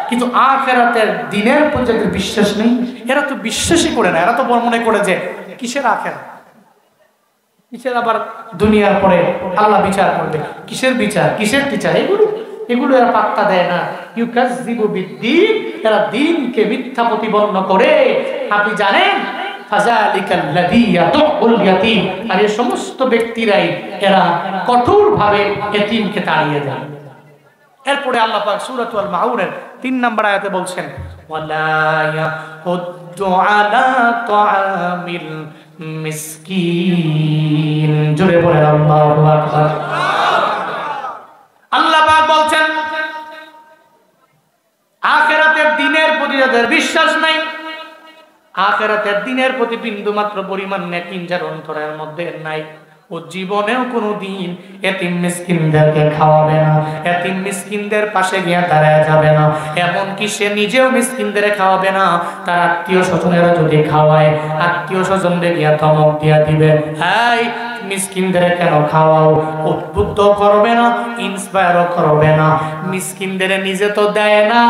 কিন্তু আখিরাতের দিনের প্রতি যাদের বিশ্বাস নেই, এরা তো বিশ্বাসই করে না। এরা তো মনে করে যে কিসের আখিরাত, কিসের আবার দুনিয়ার পরে আল্লাহ বিচার করবে, কিসের বিচার, কিসের টিচার, এগুলো এরা পাত্তা দেয় না। ইউকাযযিবু বিদ্দীন, এরা দিনকে মিথ্যা প্রতিপন্ন করে। আপনি জানেন ফাযালিকাল্লাযী ইয়াদুল ইয়াতীম, আর এই সমস্ত ব্যক্তিরাই এরা কঠোরভাবে এতিমকে তাড়িয়ে দেয়। এরপরে আল্লাহ পাক সূরাতুল মাউনের 3 নম্বর আয়াতে বলছেন ওয়ালা ইয়াহুদ্দু আলা তাআমিল মিসকিন। জোরে বলেন আল্লাহু আকবার। আল্লাহ পাক বলছেন আখিরাতের দিনের প্রতি যাদের বিশ্বাস নাই, আখিরাতের দিনের প্রতি বিন্দু মাত্র পরিমাণ নেকিন যার অন্তরের মধ্যে নাই, ও জীবনেও কোনোদিন এতিম মিসকিনদেরকে খাওয়াবে না, এতিম মিসকিনদের পাশে গিয়ে দাঁড়ায় যাবে না, এমনকি সে নিজেও মিসকিনদের খাওয়াবে না। তার আত্মীয় স্বজনেরা যদি খাওয়ায়, আত্মীয় স্বজনদের গিয়া ধমক দিয়া দিবে, এই মিসকিনদের কেন খাওয়াও, উদ্বুদ্ধ করবে না, ইন্সপায়ারও করবে না। মিসকিনদের নিজে তো দেয় না,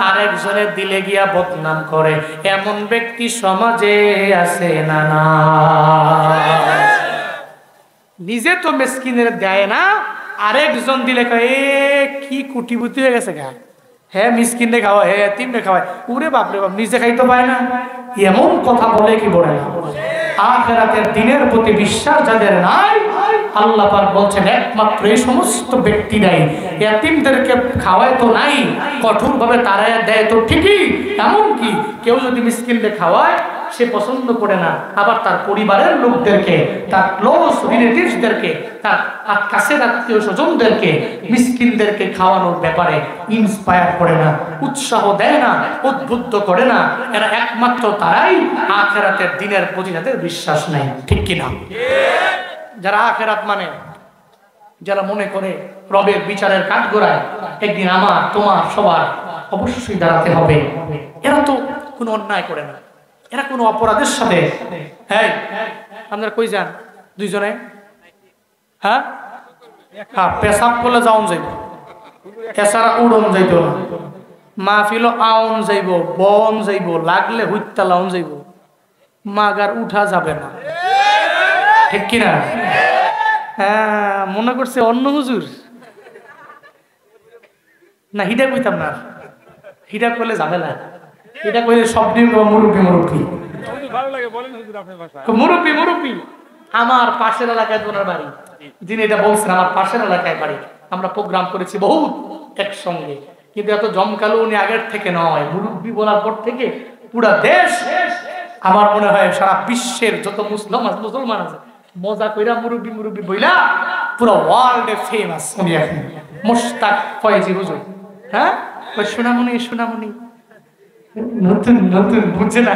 আরেকজনের দিলে গিয়া বদনাম করে, এমন ব্যক্তি সমাজে আছে না? না, নিজে তো মিসকিনের দেয় না, আরেকজন দিলে কয় এ কি কুটিপুটি হয়ে গেছে গা, হ্যাঁ মিসকিনে খাওয়া, হ্যাঁ এতিমে খাওয়ায়, ওরে বাপরে বাপ, নিজে খাইতে পায় না, এমন কথা বলে কি বলে না? আখিরাতের দিনের প্রতি বিশ্বাস যাদের নাই, আল্লাহ পাক বলছেন একমাত্র এই সমস্ত ব্যক্তিরাই এতিমদেরকে খাওয়ায় তো নাই, কঠোরভাবে তাড়াইয়া দেয় তো ঠিকই, এমনকি কেউ যদি মিসকিনদের খাওয়ায় সে পছন্দ করে না, আবার তার পরিবারের লোকদেরকে, তার ক্লোজ রিলেটিভসদেরকে, তার কাছের আত্মীয় স্বজনদেরকে মিসকিনদেরকে খাওয়ানোর ব্যাপারে ইন্সপায়ার করে না, উৎসাহ দেয় না, উদ্বুদ্ধ করে না। এরা একমাত্র তারাই আখিরাতের দিনের প্রতি যাদের বিশ্বাস নাই, ঠিক কিনা? যারা আখিরাত মানে, যারা মনে করে রবের বিচারের কাঠগড়ায় একদিন আমার তোমার সবার অবশ্যই দাঁড়াতে হবে, এরা তো কোনো অন্যায় করে না, এরা কোনো অপরাধের সাথে, হ্যাঁ আপনারা কই যান দুইজনে, হ্যাঁ হ্যাঁ পেশাব করলে যাওন যাইব, এছাড়া উড়ন যাইব না, মাহফিল আউন যাইব, বন যাইব, লাগলে হুইত্তা লাউন যাইব, মাগার উঠা যাবে না, ঠিক কিনা? হ্যাঁ মনে করছে অন্য হুজুর না, হিডা কইতাম না, হিডা করলে যাবে না, এটা কইলে সব দিন মুরব্বী মুরব্বী মুরব্বী মুরব্বী। আমার পাশের এলাকায় ওনার বাড়ি, যিনি এটা বলছেন আমার পাশের এলাকায় বাড়ি, আমরা প্রোগ্রাম করেছি বহুত একসঙ্গে, কিন্তু এত জমকালো উনি আগের থেকে নয়, মুরব্বী বলার পর থেকে পুরা দেশ, আমার মনে হয় সারা বিশ্বের যত মুসলমান আছে মজা কইরা মুরব্বী মুরব্বী বইলা পুরো ওয়ার্ল্ডে ফেমাস উনি এখন, মোশতাক ফয়েজি হুজুর। হ্যাঁ সোনামণি সোনামণি, নতুন নতুন বুঝছে না,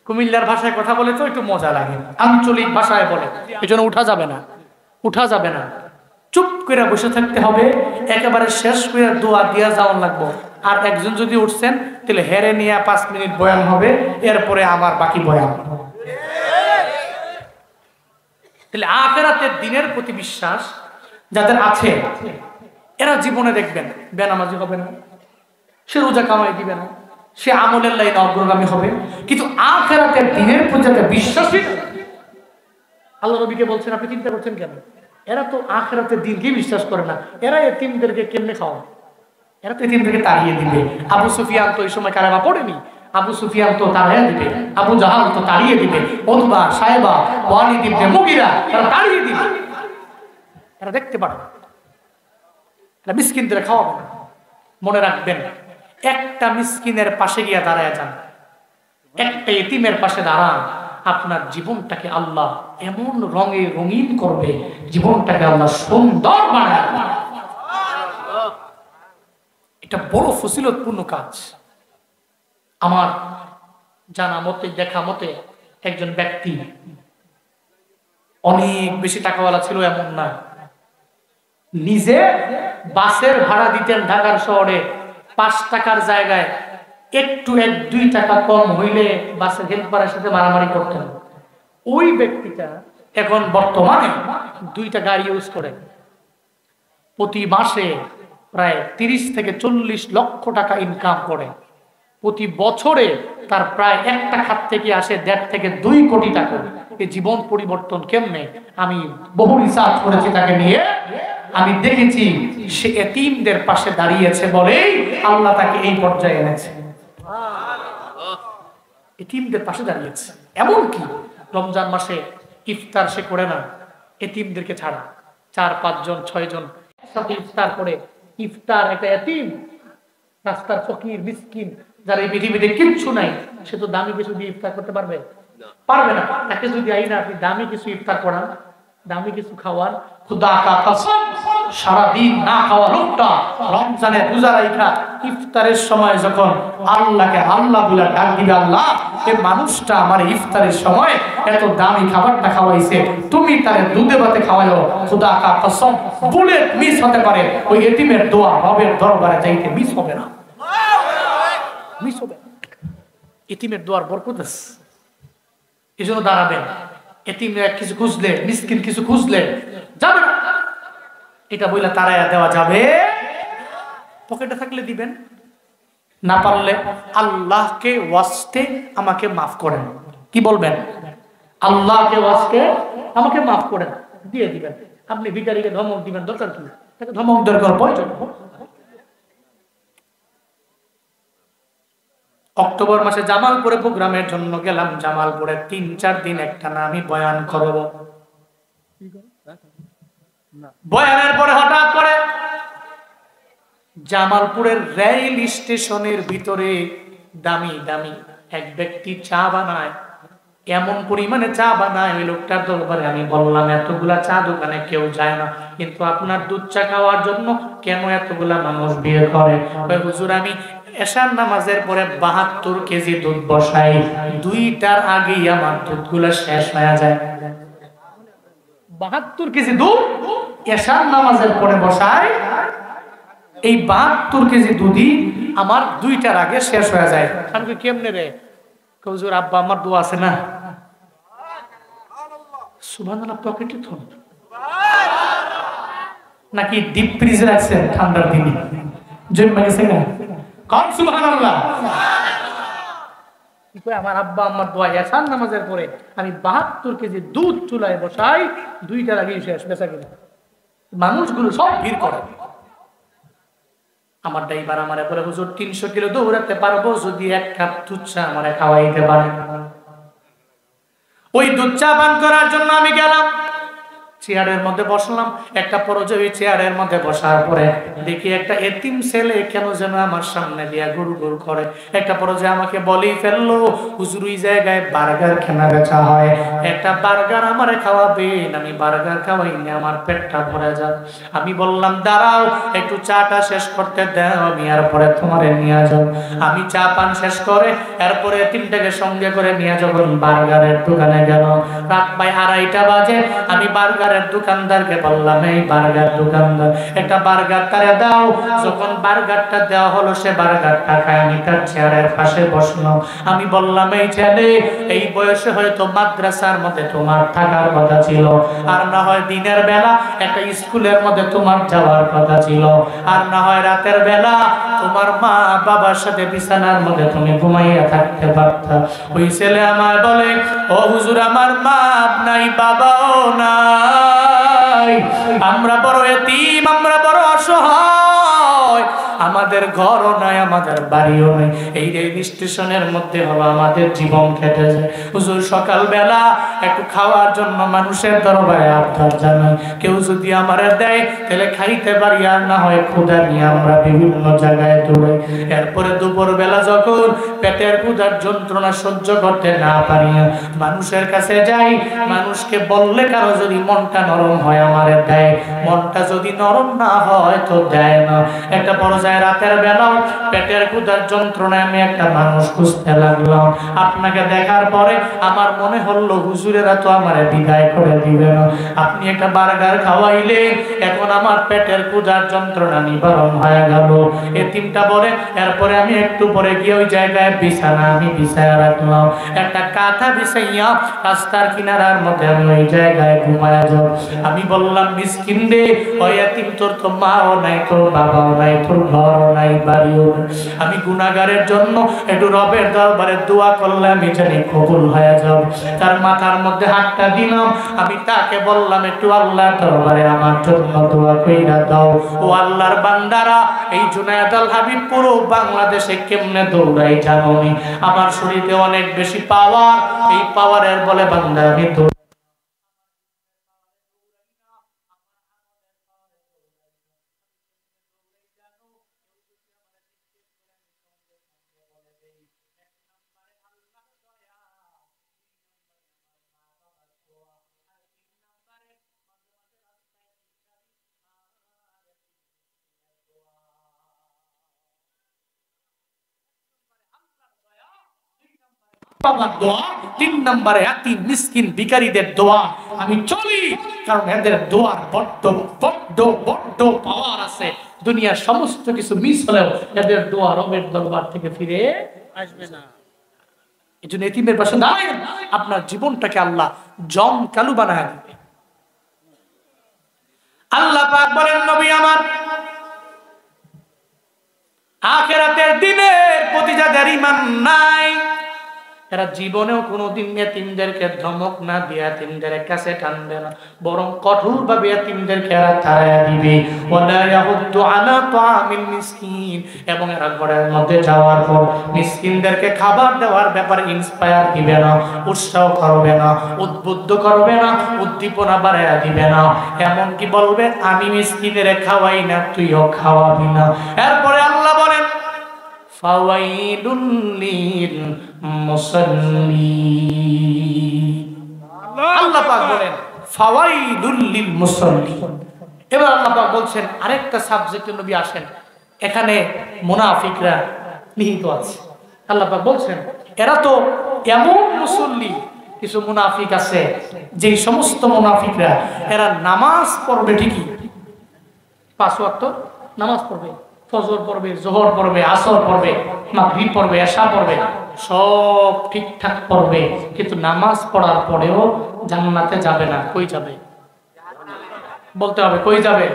কুমিল্লার ভাষায় কথা বলে তো একটু মজা লাগে, আঞ্চলিক ভাষায় বলে, এই জন্য উঠা যাবে না, উঠা যাবে না, চুপ করে বসে থাকতে হবে, একেবারে শেষ করে দোয়া দিয়া যাওয়ার লাগবো। আর একজন যদি উঠছেন তাহলে হেরে নিয়ে 5 মিনিট বয়ান হবে, এরপরে আমার বাকি বয়ান। তাহলে আখিরাতের দিনের প্রতি বিশ্বাস যাদের আছে, এরা জীবনে দেখবেন বেনামাজি হবে না, সে রোজা কামাই দিবে না, সে আমলের লাইনে অগ্রগামী হবে, কিন্তু আখিরাতের দিনের প্রতি যাদের বিশ্বাসী, আল্লাহ নবীকে বলছেন আপনি চিন্তা করছেন কেন, এরা তো আখিরাতের দিনকে বিশ্বাস করে না, এরা এতিমদেরকে কেমনে খাওয়াবে, এরা তো এতিমদেরকে তাড়িয়ে দিবে। আবু সুফিয়ান তো এই সময় কালেমা পড়েনি, আবু সুফিয়ান তো তাড়িয়ে দিবে, আবু জাহাল তো তাড়িয়ে দিবে, উতবা সাইবা ওয়ালিদ ইবনে মুগিরা তারা তাড়িয়ে দিবে, এরা দেখতে পারে, এরা মিসকিনদের খাওয়াবে না। মনে রাখবেন, একটা মিসকিনের পাশে গিয়ে দাঁড়ায় যান, একটা এতিমের পাশে দাঁড়ান, আপনার জীবনটাকে আল্লাহ এমন রঙে রঙিন করবে, জীবনটাকে আল্লাহ সুন্দর বানায়। এটা বড় ফজিলতপূর্ণ কাজ। আমার জানা মতে, দেখা মতে একজন ব্যক্তি অনেক বেশি টাকাওয়ালা ছিল এমন না, নিজে বাসের ভাড়া দিতেন ঢাকার শহরে, 5 টাকার জায়গায় একটু 1-2 টাকা কম হইলে বাসের হেল্পারের সাথে মারামারি করতেন। ওই ব্যক্তিটা এখন বর্তমানে 2টা গাড়ি ইউজ করে, প্রতি মাসে প্রায় 30 থেকে 40 লক্ষ টাকা ইনকাম করে, প্রতি বছরে তার প্রায় একটা খাত থেকে আসে 1.5 থেকে 2 কোটি টাকা। এই জীবন পরিবর্তন কেমনে আমি বহু রিসার্চ করেছি তাকে নিয়ে, আমি দেখেছি সে এতিমদের পাশে দাঁড়িয়েছে বলেই আল্লাহ তাকে এই পর্যায়ে এনেছে। এতিমদের পাশে দাঁড়িয়েছে। এমন কি রমজান মাসে ইফতার সে করে না এতিমদেরকে ছাড়া, 4-5 জন 6 জন একসাথে ইফতার করে। ইফতার একটা এতিম, রাস্তার ফকির মিসকিন, যার এই পৃথিবীতে কিচ্ছু নাই, সে তো দামি কিছু দিয়ে ইফতার করতে পারবে? পারবে না। তাকে যদি আইনা আপনি দামি কিছু ইফতার করান, দামি কিছু খাওয়ান, খুদা কা কসম সারাদিন না খাওয়া লোকটা রমজানে রোজা রাখা ইফতারের সময় যখন আল্লাহকে আল্লাহ বলে ডাক দিবে, আল্লাহ এই মানুষটা আমার ইফতারের সময় এত দামি খাবারটা খাওয়াইছে, তুমি তারে দুধে ভাতে খাওয়াইও, খুদা কা কসম বুলেট মিস হতে পারে, ওই এতিমের দোয়া রবের দরবারে যাইতে মিস হবে না, মিস হবে না। এতিমের দোয়ার বরকত আছে, এজন্য দাঁড়াবেন। এতিম কিছু খুঁজলে, মিসকিন কিছু খুঁজলে যাবে না, এটা বইলা তারাইয়া দেওয়া যাবে। পকেটে থাকলে দিবেন, না পারলে আল্লাহকে ওয়াস্তে আমাকে মাফ করেন। কি বলবেন? আল্লাহকে ওয়াস্তে আমাকে মাফ করেন, দিয়ে দিবেন। আপনি ভিখারিকে ধমক দিবেন, দরকার কি? তাকে ধমক দরকার প্রয়োজন। অক্টোবর মাসে জামালপুরে প্রোগ্রামের জন্য গেলাম। জামালপুরে 3-4 দিন একটানা আমি বয়ান করব। বয়ানের পরে হঠাৎ করে জামালপুরের রেল স্টেশনের ভিতরে দামি দামি এক ব্যক্তি চা বানায়, এমন পরিমাণে চা বানায়, ওই লোকটার দরবারে আমি বললাম এতগুলা চা দোকানে কেউ যায় না, কিন্তু আপনার দুধ চা খাওয়ার জন্য কেন এতগুলা মানুষ বিয়ে করে? হুজুর আমি এশার নামাজের পরে 72 কেজি দুধ বসাই, 2টার আগেই আমার দুধগুলা শেষ হয়ে যায়। 72 কেজি দুধ এশার নামাজের পরে বসাই, এই 72 কেজি দুধই আমার 2টার আগে শেষ হয়ে যায়। আমি কেমনে রে? হুজুর আব্বা আমার দোয়া আছে না। সুবহানাল্লাহ, পকেটে থন নাকি ডিপ ফ্রিজে রাখছেন ঠান্ডার দিনে জন্মে গেছে না? কোন সুবহানাল্লাহ। আমার আব্বা আমার দোয়া এশার নামাজের পরে আমি 72 কেজি দুধ চুলায় বসাই, 2টার আগে শেষ। বেচা কিনা মানুষগুলো সব ভিড় করে। আমার ড্রাইভার আমারে বলে হুজুর 300 কিলো দৌড়াতে পারবো যদি 1 কাপ দুধ চা আমারে খাওয়াইতে পারেন। ওই দুধ চা পান করার জন্য আমি গেলাম, চেয়ারের মধ্যে বসলাম। একটা পর্যায়ে চেয়ারের মধ্যে বসার পরে দেখি একটা এতিম ছেলে কেন যেন আমার সামনে দিয়া গুড় গুড় করে। একটা পর্যায়ে আমাকে বলেই ফেললো, হুজুর ওই জায়গায় বার্গার কেনা বেচা হয়, একটা বার্গার আমারে খাওয়াবেন। আমি বার্গার খাওয়াইনি, আমার পেটটা ভরে যায়। আমি বললাম দাঁড়াও একটু চাটা শেষ করতে দাও, আমি এরপরে তোমারে নিয়ে যাও। আমি চা পান শেষ করে এরপরে এতিমটাকে সঙ্গে করে নিয়ে যখন বার্গারের দোকানে গেল, রাত প্রায় 2:30 বাজে। আমি বার্গারের দোকানদারকে বললাম এই বার্গার দোকানদার একটা বার্গার তারে দাও। যখন বার্গারটা দেওয়া হলো সে বার্গারটা খায়, আমি তার চেয়ারের পাশে বসলাম। আমি বললাম এই ছেলে এই বয়সে হয়তো মাদ্রাসার মধ্যে তোমার থাকার কথা ছিল, আর না হয় দিনের বেলা একটা স্কুলের মধ্যে তোমার যাওয়ার কথা ছিল, আর না হয় রাতের বেলা তোমার মা বাবার সাথে বিছানার মধ্যে তুমি ঘুমাইয়া থাকতে পারতা। ওই ছেলে আমায় বলে ও হুজুর আমার মা নাই বাবাও নাই, আমরা বড় এতিম, আমরা বড় অসহায়, আমাদের ঘরও নাই, আমাদের বাড়িও নেই, এই রেল স্টেশনের মধ্যে হলো আমাদের জীবন কেটে যায়। হুজুর সকালবেলা একটু খাওয়ার জন্য মানুষের দরবারে আবদার জানাই, কেউ যদি আমারে দেয় তাহলে খাইতে পারি, আর না হয় ক্ষুধা নিয়ে আমরা বিভিন্ন জায়গায় দৌড়াই। এরপরে দুপুর বেলা যখন পেটের ক্ষুধার যন্ত্রণা সহ্য করতে না পারি মানুষের কাছে যাই, মানুষকে বললে কারো যদি মনটা নরম হয় আমারে দেয়, মনটা যদি নরম না হয় তো দেয় না। একটা বড় রাতের বেলাও পেটের ক্ষুধার যন্ত্রণায় আমি একটা মানুষ খুঁজতে লাগলাম। আপনাকে দেখার পরে আমার মনে হলো হুজুরেরা তো আমারে বিদায় করে দিবে না, আপনি একটা বার্গার খাওয়াইলেন, এখন আমার পেটের ক্ষুধার যন্ত্রণা নিবারণ হয়ে গেল। এতিমটা বলে এরপরে আমি একটু পরে গিয়ে ওই জায়গায় বিছানা আমি বিছায়া রাখলাম, একটা কাঁথা বিছাইয়া রাস্তার কিনারার মধ্যে আমি ওই জায়গায় ঘুমায়া যাব। আমি বললাম মিসকিন রে, ওই এতিম তোর তো মাও নাই, তোর বাবাও নাই, তোর ঘর পাও নাই বাড়িও। আমি গুনাহগারের জন্য একটু রবের দরবারে দোয়া করলে আমি জানি কবুল হয়ে যাব। তার মাথার মধ্যে হাতটা দিলাম, আমি তাকে বললাম একটু আল্লাহর দরবারে আমার জন্য দোয়া কইরা দাও। ও আল্লাহর বান্দারা, এই জুনায়েদ আল হাবিব পুরো বাংলাদেশে কেমনে দৌড়াই জানোনি? আমার শরীরে অনেক বেশি পাওয়ার, এই পাওয়ারের বলে বান্দা আমি বাবার দোয়া, 3 নম্বরে এতিম মিসকিন ভিখারীদের দোয়া। আমি চলি, কারণ এদের দোয়ার বড্ড বড্ড বড্ড পাওয়ার আছে। দুনিয়ার সমস্ত কিছু মিস হলেও এদের দোয়া রবের দরবার থেকে ফিরে আসবে না। এজন্য এতিমের পাশে দাঁড়ান, আপনার জীবনটাকে আল্লাহ জমকালো বানায় দিবে। আল্লাহ পাক বলেন, নবী আমার, আখিরাতের দিনের প্রতি যাদের ঈমান নাই, এরা জীবনেও কোনোদিন এতিমদেরকে ধমক না দিয়ে এতিমদের কাছে টানবে না, বরং কঠোরভাবে এতিমদেরকে এরা তাড়াইয়া দিবে। ওয়ালা ইয়াহুদ্দু আলা তাআমিল মিসকিন, এবং এরা ঘরের মধ্যে যাওয়ার পর মিসকিনদেরকে খাবার দেওয়ার ব্যাপারে ইন্সপায়ার দিবে না, উৎসাহ করবে না, উদ্বুদ্ধ করবে না, উদ্দীপনা বাড়াইয়া দিবে না। এমনকি বলবে আমি মিসকিনের খাওয়াই না, তুইও খাওয়াবি না। এরপরে আল্লাহ বলেন, ফাওয়াইলুল লিল মুসাল্লিন। আল্লাহ পাক বলেন ফাওয়াইলুল লিল মুসাল্লিন। এবার আল্লাহ পাক বলছেন আরেকটা সাবজেক্টে নবী আসেন, এখানে মুনাফিকরা নিহিত আছে। আল্লাহ পাক বলছেন এরা তো এমন মুসল্লি, কিছু মুনাফিক আছে যে সমস্ত মুনাফিকরা এরা নামাজ পড়বে ঠিকই, 5 ওয়াক্ত নামাজ পড়বে, ফজর পড়বে, যোহর পড়বে, আসর পড়বে, মাগরিব পড়বে, এশা পড়বে, সব ঠিকঠাক পড়বে, কিন্তু নামাজ পড়ার পরেও জান্নাতে যাবে না। কই যাবে? বলতে হবে, কই যাবে?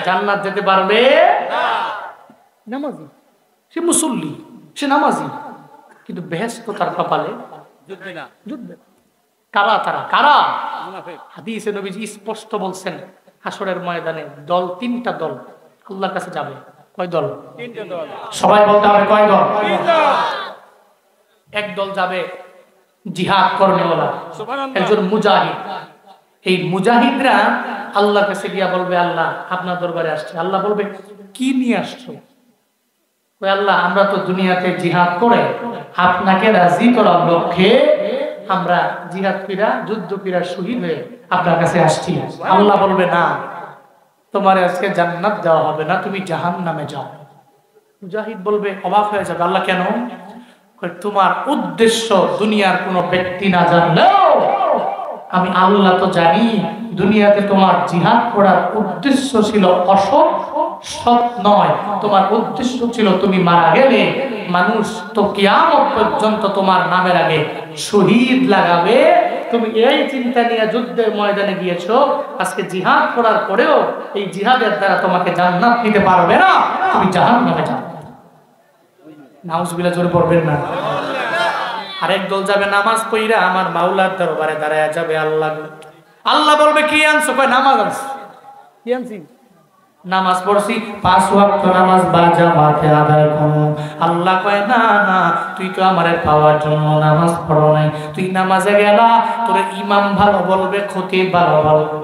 জান্নাত যেতে পারবে না। নামাজি, সে মুসল্লি, সে নামাজি, কিন্তু বেহেশত তার কপালে জুটবে না। জুটবে কারা? তারা কারা? হাদিসে নবীজি স্পষ্ট বলছেন, হাসরের ময়দানে দল, 3টা দল আল্লাহর কাছে যাবে। কয় দল? 3টা দল। সবাই বলতে হবে কয় দল? 3 দল। এক দল যাবে জিহাদ কর্মেওয়ালা, একজন মুজাহিদ। এই মুজাহিদরা আল্লাহর কাছে গিয়া বলবে, আল্লাহ আপনার দরবারে আসছে। আল্লাহ বলবে কি নিয়ে আসছো? ওই আল্লাহ আমরা তো দুনিয়াতে জিহাদ করে আপনাকে রাজি করার লক্ষ্যে আমরা জিহাদ কইরা যুদ্ধ কইরা শহীদ হয়ে আপনার কাছে আসছি। আল্লাহ বলবে না, তোমার আজকে জান্নাত দেওয়া হবে না, তুমি জাহান্নামে যাও। মুজাহিদ বলবে, অবাক হয়ে যাবে, আল্লাহ কেন? তোমার উদ্দেশ্য দুনিয়ার কোনো ব্যক্তি না জানলেও আমি আল্লাহ তো জানি। দুনিয়াতে তোমার জিহাদ করার উদ্দেশ্য ছিল অসৎ, সৎ নয়। তোমার উদ্দেশ্য ছিল তুমি মারা গেলে মানুষ তো কিয়ামত পর্যন্ত তোমার নামের আগে শহীদ লাগাবে। তুমি এই চিন্তা নিয়ে যুদ্ধের ময়দানে গিয়েছো, আজকে জিহাদ করার পরেও এই জিহাদের দ্বারা তোমাকে জান্নাত নিতে পারবে না, তুমি জাহান্নামে যাবে। নাউজুবিল্লাহ, জোরে পড়বেন না। আরেক দল যাবে নামাজ পড়িরা আমার মাওলার দরবারে দাঁড়ায় যাবে। আল্লাহ বলবে কি আনছো? কয় নামাজ আনছি। কি আনছি? নামাজ পড়ছি, 5 ওয়াক্ত নামাজ বাজামাতে আদায় করো। আল্লাহ কয় না না, তুই তো আমারে পাওয়ার জন্য নামাজ পড়ো নাই। তুই নামাজে গেলা, তোর ইমাম ভালো বলবে, খতিব ভালো বলবে,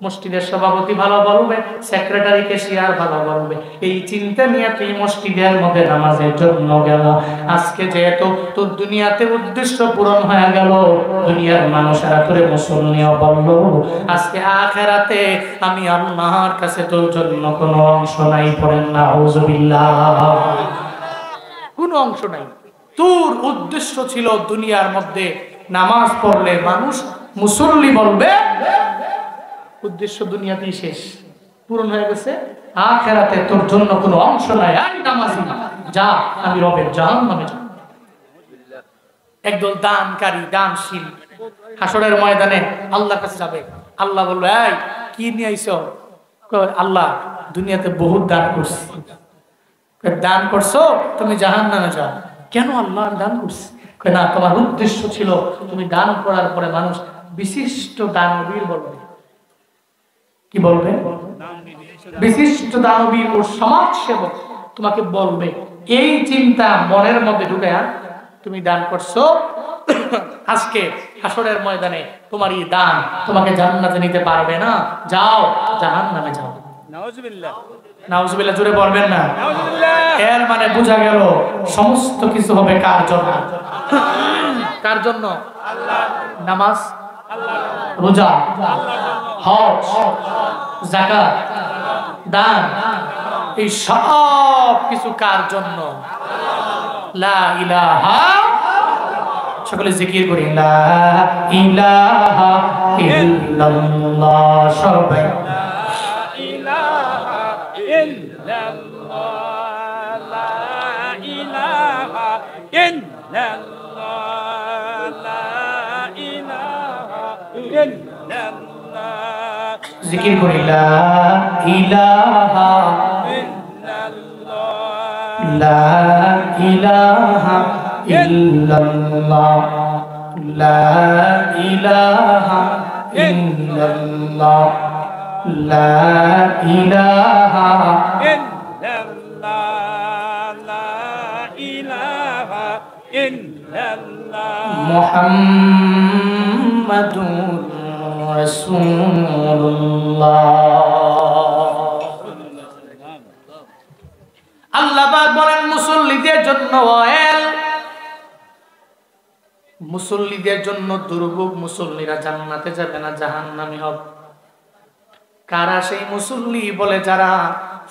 মসজিদের সভাপতি ভালো বলবে, সেক্রেটারি কেশিয়ার ভালো বলবে। এই চিন্তা নিয়ে তুই মসজিদের মধ্যে নামাজের জন্য গেল। আজকে যেহেতু তোর দুনিয়াতে উদ্দেশ্য পূরণ হয়ে গেল, দুনিয়ার মানুষেরা তোরে মুসলমানও বলল, আজকে আখিরাতে আমি আল্লাহর কাছে তোর জন্য কোনো অংশ নাই। পড়েন না আউযুবিল্লাহ। কোনো অংশ নাই। তোর উদ্দেশ্য ছিল দুনিয়ার মধ্যে নামাজ পড়লে মানুষ মুসল্লি বলবে, উদ্দেশ্য দুনিয়াতেই শেষ, পূরণ হয়ে গেছে। আখিরাতে তোর জন্য কোনো অংশ নাই। এই নামাজি যা, আমি রবের জাহান্নামে যাব। একদল দানকারী, দানশীল হাসরের ময়দানে আল্লাহর কাছে যাবে। আল্লাহ বলবে, এই কি নিয়ে আইছো? আল্লাহ দুনিয়াতে বহুত দান করছি, দান করছো তুমি জাহান্নামে যাও। কেন? আল্লাহ দান করছি। না, তোমার উদ্দেশ্য ছিল তুমি দান করার পরে মানুষ বিশিষ্ট দানবীর বলবে। কি বলবে? বিশিষ্ট দানবীর ও সমাজ সেবক তোমাকে বলবে। এই চিন্তা মনের মধ্যে ঢুকে তুমি দান করছো। আজকে হাসরের ময়দানে তোমার এই দান তোমাকে জান্নাতে নিতে পারবে না। যাও জাহান্নামে যাও। নাউজুবিল্লাহ। নাউজুবিল্লাহ জোরে বলবেন না? এর মানে বোঝা গেল সমস্ত কিছু হবে কার জন্য? কার জন্য? নামাজ, রোজা, হজ, যাকাত, দান, এই সব কিছু কার জন্য? লা ইলাহা, সকলে জিকির করি লা ইলাহা ইল্লাল্লাহ। সবাই জিকির করি লা ইলাহা লা ইলাহা ইল্লাল্লাহ লা ইলাহা ইল্লাল্লাহ লা ইলাহা মুহাম্মাদুর রাসূলুল্লাহ। আল্লাহ পাক বলেন মুসল্লিদের জন্য ওয়াইল, মুসল্লিদের জন্য দুর্ভোগ। মুসল্লিরা জান্নাতে যাবে না, জাহান্নামে হবে। কারা সেই মুসল্লি? বলে যারা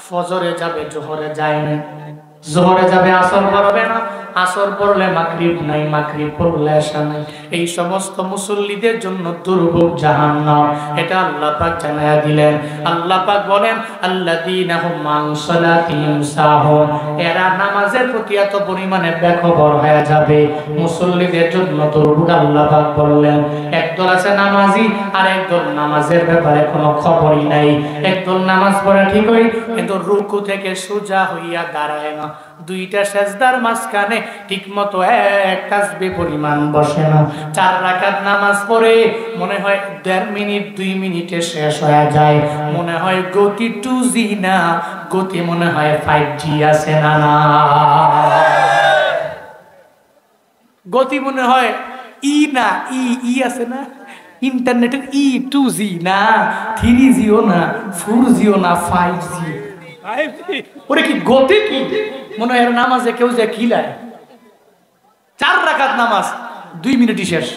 ফজরে যাবে, জোহরে যায় না, জোহরে যাবে আসর পড়বে না, আসর পড়লে মাগরিব নাই, মাগরিব পড়লে এশা নাই। এই সমস্ত মুসল্লিদের জন্য দুর্ভোগ জাহান্নাম। এটা আল্লাহ পাক জানায়া দিলেন। আল্লাহ পাক বলেন আল্লাযীনা হুম আন সালাতিহিম সাহুন, এরা নামাজের প্রতি এত পরিমাণে বেখবর হয়ে যাবে। মুসল্লিদের জন্য দুর্ভোগ আল্লাহ পাক বললেন। একদল আছে নামাজি, আর একদল নামাজের ব্যাপারে কোনো খবরই নাই। একদল নামাজ পড়ে ঠিকই, কিন্তু রুকু থেকে সোজা হইয়া দাঁড়ায় না। দুইটা সেজদার মাঝখানে ঠিকমতো এক তাসবিহ পরিমাণ বসে না। 4 রাকাত নামাজ পড়ে মনে হয় 1.5 মিনিট 2 মিনিটে শেষ হয়ে যায়। মনে হয় গতি 2G না, গতি মনে হয় 5G আছে না না, গতি মনে হয় ই না ই আছে না, ইন্টারনেটের 2G না, 3Gও না, 4Gও না, 5G। ওরে কি গতি কি? মনে হয় নামাজে কেউ যে খিলায়। 4 রাকাত নামাজ 2 মিনিটই শেষ।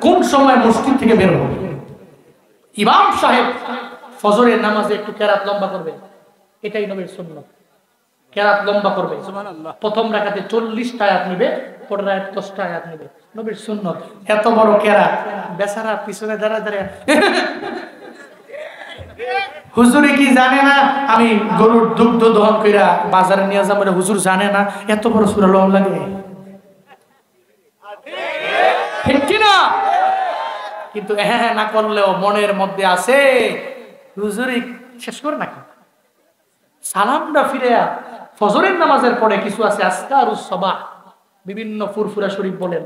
কোন সময় মসজিদ থেকে বের হবে? ইমাম সাহেব ফজরের নামাজে একটু কেরাত লম্বা করবে, এটাই নবীর সুন্নাত। কেরাত লম্বা করবে, প্রথম রাকাতে 40টা আয়াত নিবে, পরের আয়াত 10টা আয়াত নিবে, নবীর সুন্নাত। এত বড় কেরাত, বেচারা পিছনে দাঁড়া দাঁড়া হুজুরে কি জানে না আমি গরুর দুগ্ধ দহন কইরা বাজারে নিয়ে যাবো? হুজুর জানে না এত বড় সূরা লম লাগে? ঠিক কি না? কিন্তু হ্যাঁ না করলেও মনের মধ্যে আছে হুজুরি শেষ করে নাকি সালামটা ফিরে। ফজরের নামাজের পরে কিছু আছে আজকারুস সাবাহ, বিভিন্ন ফুরফুরা শরীফ বলেন,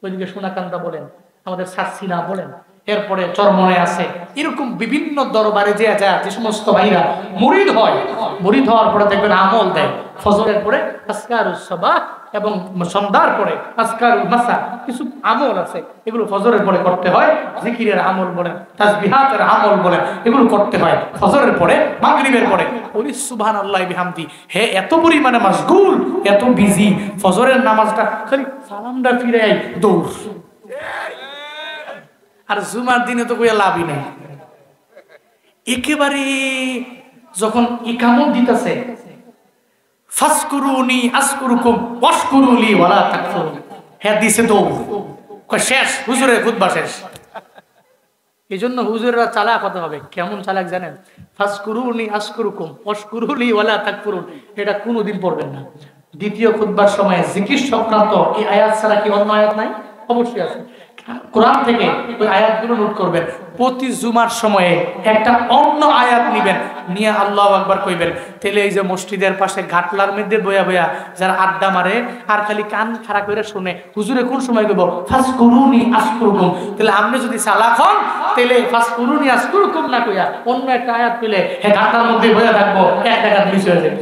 ওইদিকে সোনাকান্দা বলেন, আমাদের সাসিনা বলেন, এরপরে চরমনে আছে, এরকম বিভিন্ন দরবারে যে যায় যে সমস্ত ভাইরা মুরিদ হয়, মুরিদ হওয়ার পরে দেখবেন আমল দেয়। ফজরের পরে আজকারুস সাবাহ এবং সন্ধ্যার পরে আজকারুল মাসা, কিছু আমল আছে, এগুলো ফজরের পরে করতে হয়। জিকিরের আমল বলেন, তাসবিহাতের আমল বলেন, এগুলো করতে হয় ফজরের পরে, মাগরিবের পরে। ওই সুবহানাল্লাহি বিহামদি, হে এত পরিমাণে মাশগুল, এত বিজি, ফজরের নামাজটা খালি সালামটা ফিরে আই দৌড়। আর জুমার দিনে তো কইয়া লাভই নেই। একেবারে যখন ইকামত দিতেছে ফাসকুরুনি আসকুরুকুম ওয়াশকুরুলি ওয়ালা তাকফুরুন, হ্যাঁ দিছে দৌড়, কয় শেষ, হুজুরের খুতবা শেষ। এই জন্য হুজুররা চালাক হতে হবে। কেমন চালাক জানেন? ফাসকুরুনি আসকুরুকুম ওয়াশকুরুলি ওয়ালা তাকফুরুন, এটা কোনোদিন পড়বেন না। দ্বিতীয় খুতবার সময় জিকির সংক্রান্ত এই আয়াত ছাড়া কি অন্য আয়াত নাই? অবশ্যই আছে। কোরআন থেকে ওই আয়াতগুলো নোট করবেন। প্রতি জুমার সময়ে একটা অন্য আয়াত নিবেন, নিয়ে আল্লাহু আকবার কইবেন। তাহলে এই যে মসজিদের পাশে ঘাটলার মধ্যে বয়া বয়া যারা আড্ডা মারে আর খালি কান খাড়া করে শুনে হুজুরে কোন সময় কইব ফাসকুরুনি আসকুরুকুম, তাহলে আপনি যদি চালাক হন তাহলে ফাসকুরুনি আসকুরুকুম না কইয়া অন্য একটা আয়াত পেলে হে ঘাটলার মধ্যে বয়া থাকবো, এক টাকা মিস হয়ে যাবে।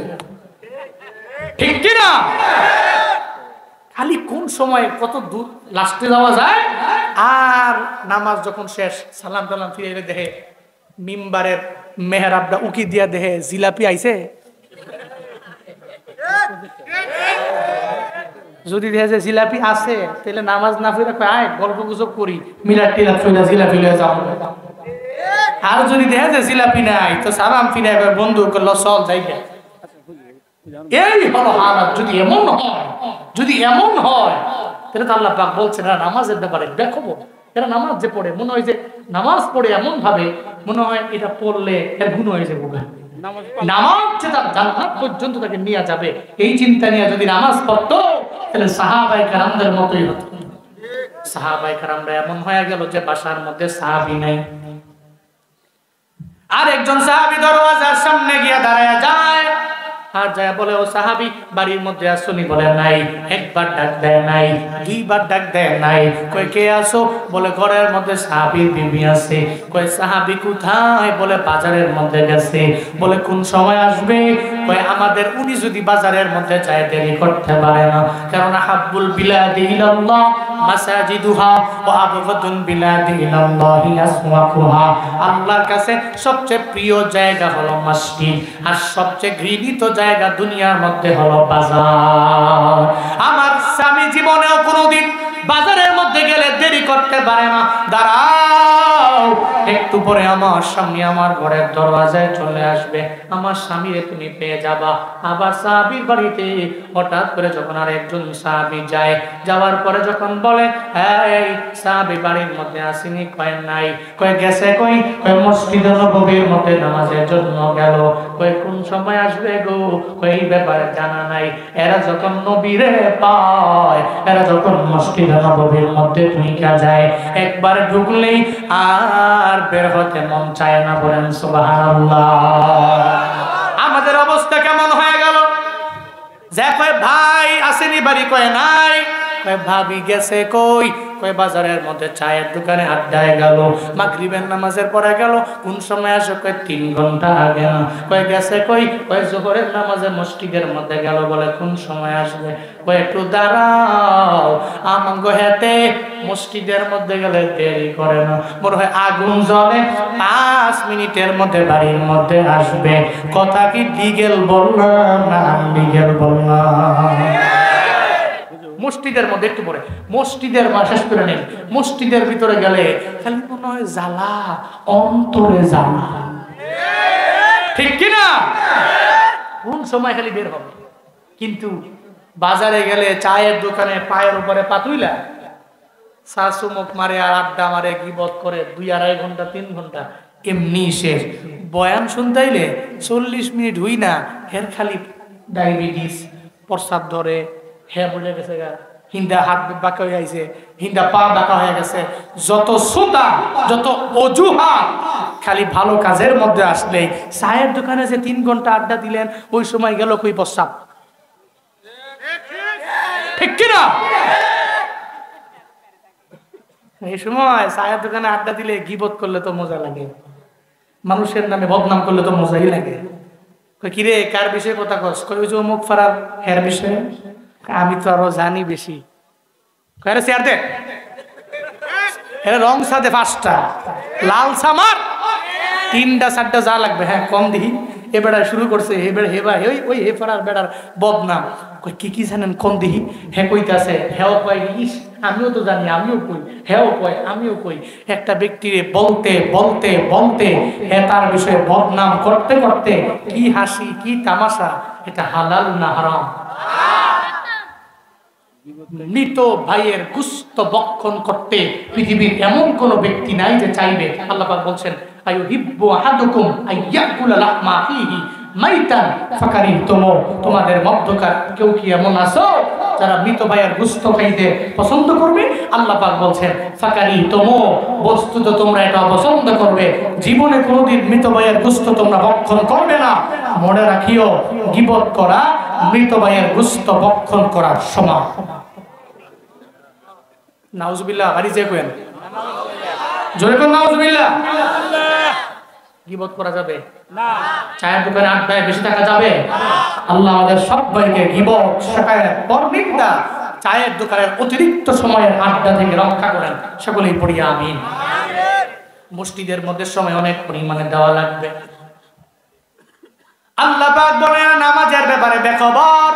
ঠিক কি না? খালি কোন সময় কত দূর লাস্টে যাওয়া যায়। আর নামাজ যখন শেষ সালাম টালাম ফিরে দেখে মিম্বারের মেহরাবটা উকি দিয়া দেখে জিলাপি আইছে। যদি দেখে যে জিলাপি আছে তাহলে নামাজ না ফিরে আয় গল্প গুজব করি, মিলার টিলার ফিরে জিলাপি লয়ে যাও। আর যদি দেখে যে জিলাপি নাই তো সালাম ফিরে বন্ধু করলো চল যাই। এই হলো হালাত। যদি এমন হয়, যদি এমন হয় তাহলে তো আল্লাহ পাক বলছেন এরা নামাজের ব্যাপারে বেখবর। এরা নামাজ যে পড়ে মনে হয় যে নামাজ পড়ে এমন ভাবে মনে হয় এটা পড়লে এর গুণ হয়ে যাবে, নামাজ যে তার জান্নাত পর্যন্ত তাকে নিয়ে যাবে। এই চিন্তা নিয়ে যদি নামাজ পড়তো তাহলে সাহাবায়ে কেরামদের মতোই হতো। সাহাবায়ে কেরামরা এমন হয়ে গেল যে বাসার মধ্যে সাহাবী নাই। আর একজন সাহাবী দরওয়াজার সামনে গিয়ে দাঁড়ায় যায়, আর যায় বলে ও সাহাবী বাড়ির মধ্যে আসনি? বলে নাই। একবার ডাক দেয় নাই, দুইবার ডাক দেয় নাই। কই কে আসো? বলে ঘরের মধ্যে সাহাবীর বিবি আছে। কই সাহাবী কোথায়? বলে বাজারের মধ্যে গেছে। বলে কোন সময় আসবে? কই আমাদের উনি যদি বাজারের মধ্যে যায় দেরি করতে পারে না, কারণ হাব্বুল বিলাদি ইলাল্লাহ মাসাজিদুহা ওয়া আবগাদুল বিলাদি ইলাল্লাহি আসওয়াকুহা। আল্লাহর কাছে সবচেয়ে প্রিয় জায়গা হলো মসজিদ, আর সবচেয়ে ঘৃণিত জায়গা দুনিয়ার মধ্যে হলো বাজার। আমার স্বামী জীবনেও কোনোদিন বাজারের মধ্যে গেলে দেরি করতে পারে না। দাঁড়াও, একটু পরে আমার স্বামী আমার ঘরের দরওয়াজায় চলে আসবে, আমার স্বামীরে তুমি পেয়ে যাবা। আবার সাহাবীর বাড়িতে হঠাৎ করে যখন আর একজন সাহাবী যায়, যাওয়ার পরে যখন বলে এই সাহাবী বাড়ির মধ্যে আসেনি? কয় নাই। কয় গেছে কই? কয় মসজিদে নববীর মধ্যে নামাজের জন্য গেল। কয় কোন সময় আসবে গো? কয় এই ব্যাপারে জানা নাই। এরা যখন নবীরে পায়, এরা যখন মসজিদে নববীর মধ্যে ঢুইকা যায়, একবার ঢুকলেই আর বের হতে মন চায় না। বলেন সুবহানাল্লাহ। আমাদের অবস্থা কেমন হয়ে গেল? যে কয় ভাই আসেনি বাড়ি? কয় নাই। কয় ভাবি গেছে কই? কয় বাজারের মধ্যে চায়ের দোকানে আড্ডায় গেল, মাগরিবের নামাজের পরে গেল। কোন সময় আসে? কয় 3 ঘন্টা আগে না। কয় গেছে কই? কয় যোহরের নামাজে মসজিদের মধ্যে গেল। বলে কোন সময় আসবে? কয় একটু দাঁড়াও, আমাগো হেতে মসজিদের মধ্যে গেলে দেরি করে না, মনে হয় আগুন জ্বলে, 5 মিনিটের মধ্যে বাড়ির মধ্যে আসবে। কথা কি ডিগেল বললাম না আনডিগেল বললাম? মসজিদের মধ্যে একটু পরে মসজিদের শেষ করে নেই, মসজিদের ভিতরে গেলে খালি মনে হয় জ্বালা, অন্তরে জ্বালা। ঠিক কিনা? কোন সময় খালি বের হবে। কিন্তু বাজারে গেলে চায়ের দোকানে পায়ের উপরে পাতুইলা চা চুমুক মারে আর আড্ডা মারে, গিবত করে 2-2.5 ঘন্টা 3 ঘন্টা এমনি শেষ। বয়ান শুনতাইলে 40 মিনিট হই না, হের খালি ডায়াবেটিস, প্রস্রাব ধরে, হ্যাঁ বুঝে গেছে গা, হিন্দা হাত বাঁকা হয়ে গেছে, হিন্দা পা বাঁকা হয়ে গেছে, যত সুতা, যত অজুহাত। খালি ভালো কাজের মধ্যে আসলেই চায়ের দোকানে যে 3 ঘন্টা আড্ডা দিলেন, ওই সময় গেল কই প্রস্রাব। ঠিক কিনা? এই সময় চায়ের দোকানে আড্ডা দিলে গিবত করলে তো মজা লাগে, মানুষের নামে বদনাম করলে তো মজাই লাগে। কিরে কার বিষয়ে কথা কস? কই ওই যে অমুক ফারার হের বিষয়ে। আমি তো আরো জানি বেশি। চেয়ার দে, রং সাদে 5টা, লাল সামার 3টা 4টা যা লাগবে। হ্যাঁ কম দিহি। এ বেড়া শুরু করছে, হে বেড়া হে ভাই ওই হে ফারার বেড়ার বদনাম। কই কি জানেন? কম দিহি। হ্যাঁ কইতাছে, হ্যাঁ কয় ইস আমিও তো জানি, আমিও কই, হ্যাঁ কয় আমিও কই। একটা ব্যক্তিরে বলতে বলতে বলতে হ্যাঁ তার বিষয়ে বদনাম করতে করতে কি হাসি, কি তামাশা। এটা হালাল না হারাম? মৃত ভাইয়ের গুস্ত বক্ষণ করতে পৃথিবীর এমন কোন ব্যক্তি নাই যে চাইবে। আল্লাহ পাক বলছেন আইয়ুহিব্বু আহাদুকুম আইয়াকুলা লাহমা আখিহি মাইতান ফাকারিহতুম, তোমাদের মধ্যকার কেউ কি এমন আছো যারা মৃত ভাইয়ের গোশত খাইতে পছন্দ করবে? আল্লাহ পাক বলছেন ফাকারিহতুম, বস্তুত তোমরা এটা পছন্দ করবে, জীবনে কোনোদিন মৃত ভাইয়ের গোশত তোমরা ভক্ষণ করবে না। মনে রাখিও, গীবত করা মৃত ভাইয়ের গোশত ভক্ষণ করার সমান। নাউজুবিল্লাহ, বাড়ি যে কইেন জোরে কোন নাউজুবিল্লাহ। গীবত করা যাবে না, চায়ের দোকানে আড্ডায় বেশি থাকা যাবে না। আল্লাহ আমাদের সবাইকে গীবত, শিকায়ত, পরনিন্দা, চায়ের দোকানের অতিরিক্ত সময়ের আড্ডা থেকে রক্ষা করেন। সকলেই পড়ি আমিন। মসজিদের মধ্যে সময় অনেক পরিমাণে দেওয়া লাগবে। আল্লাহ পাক বলেন নামাজের ব্যাপারে বেখবর।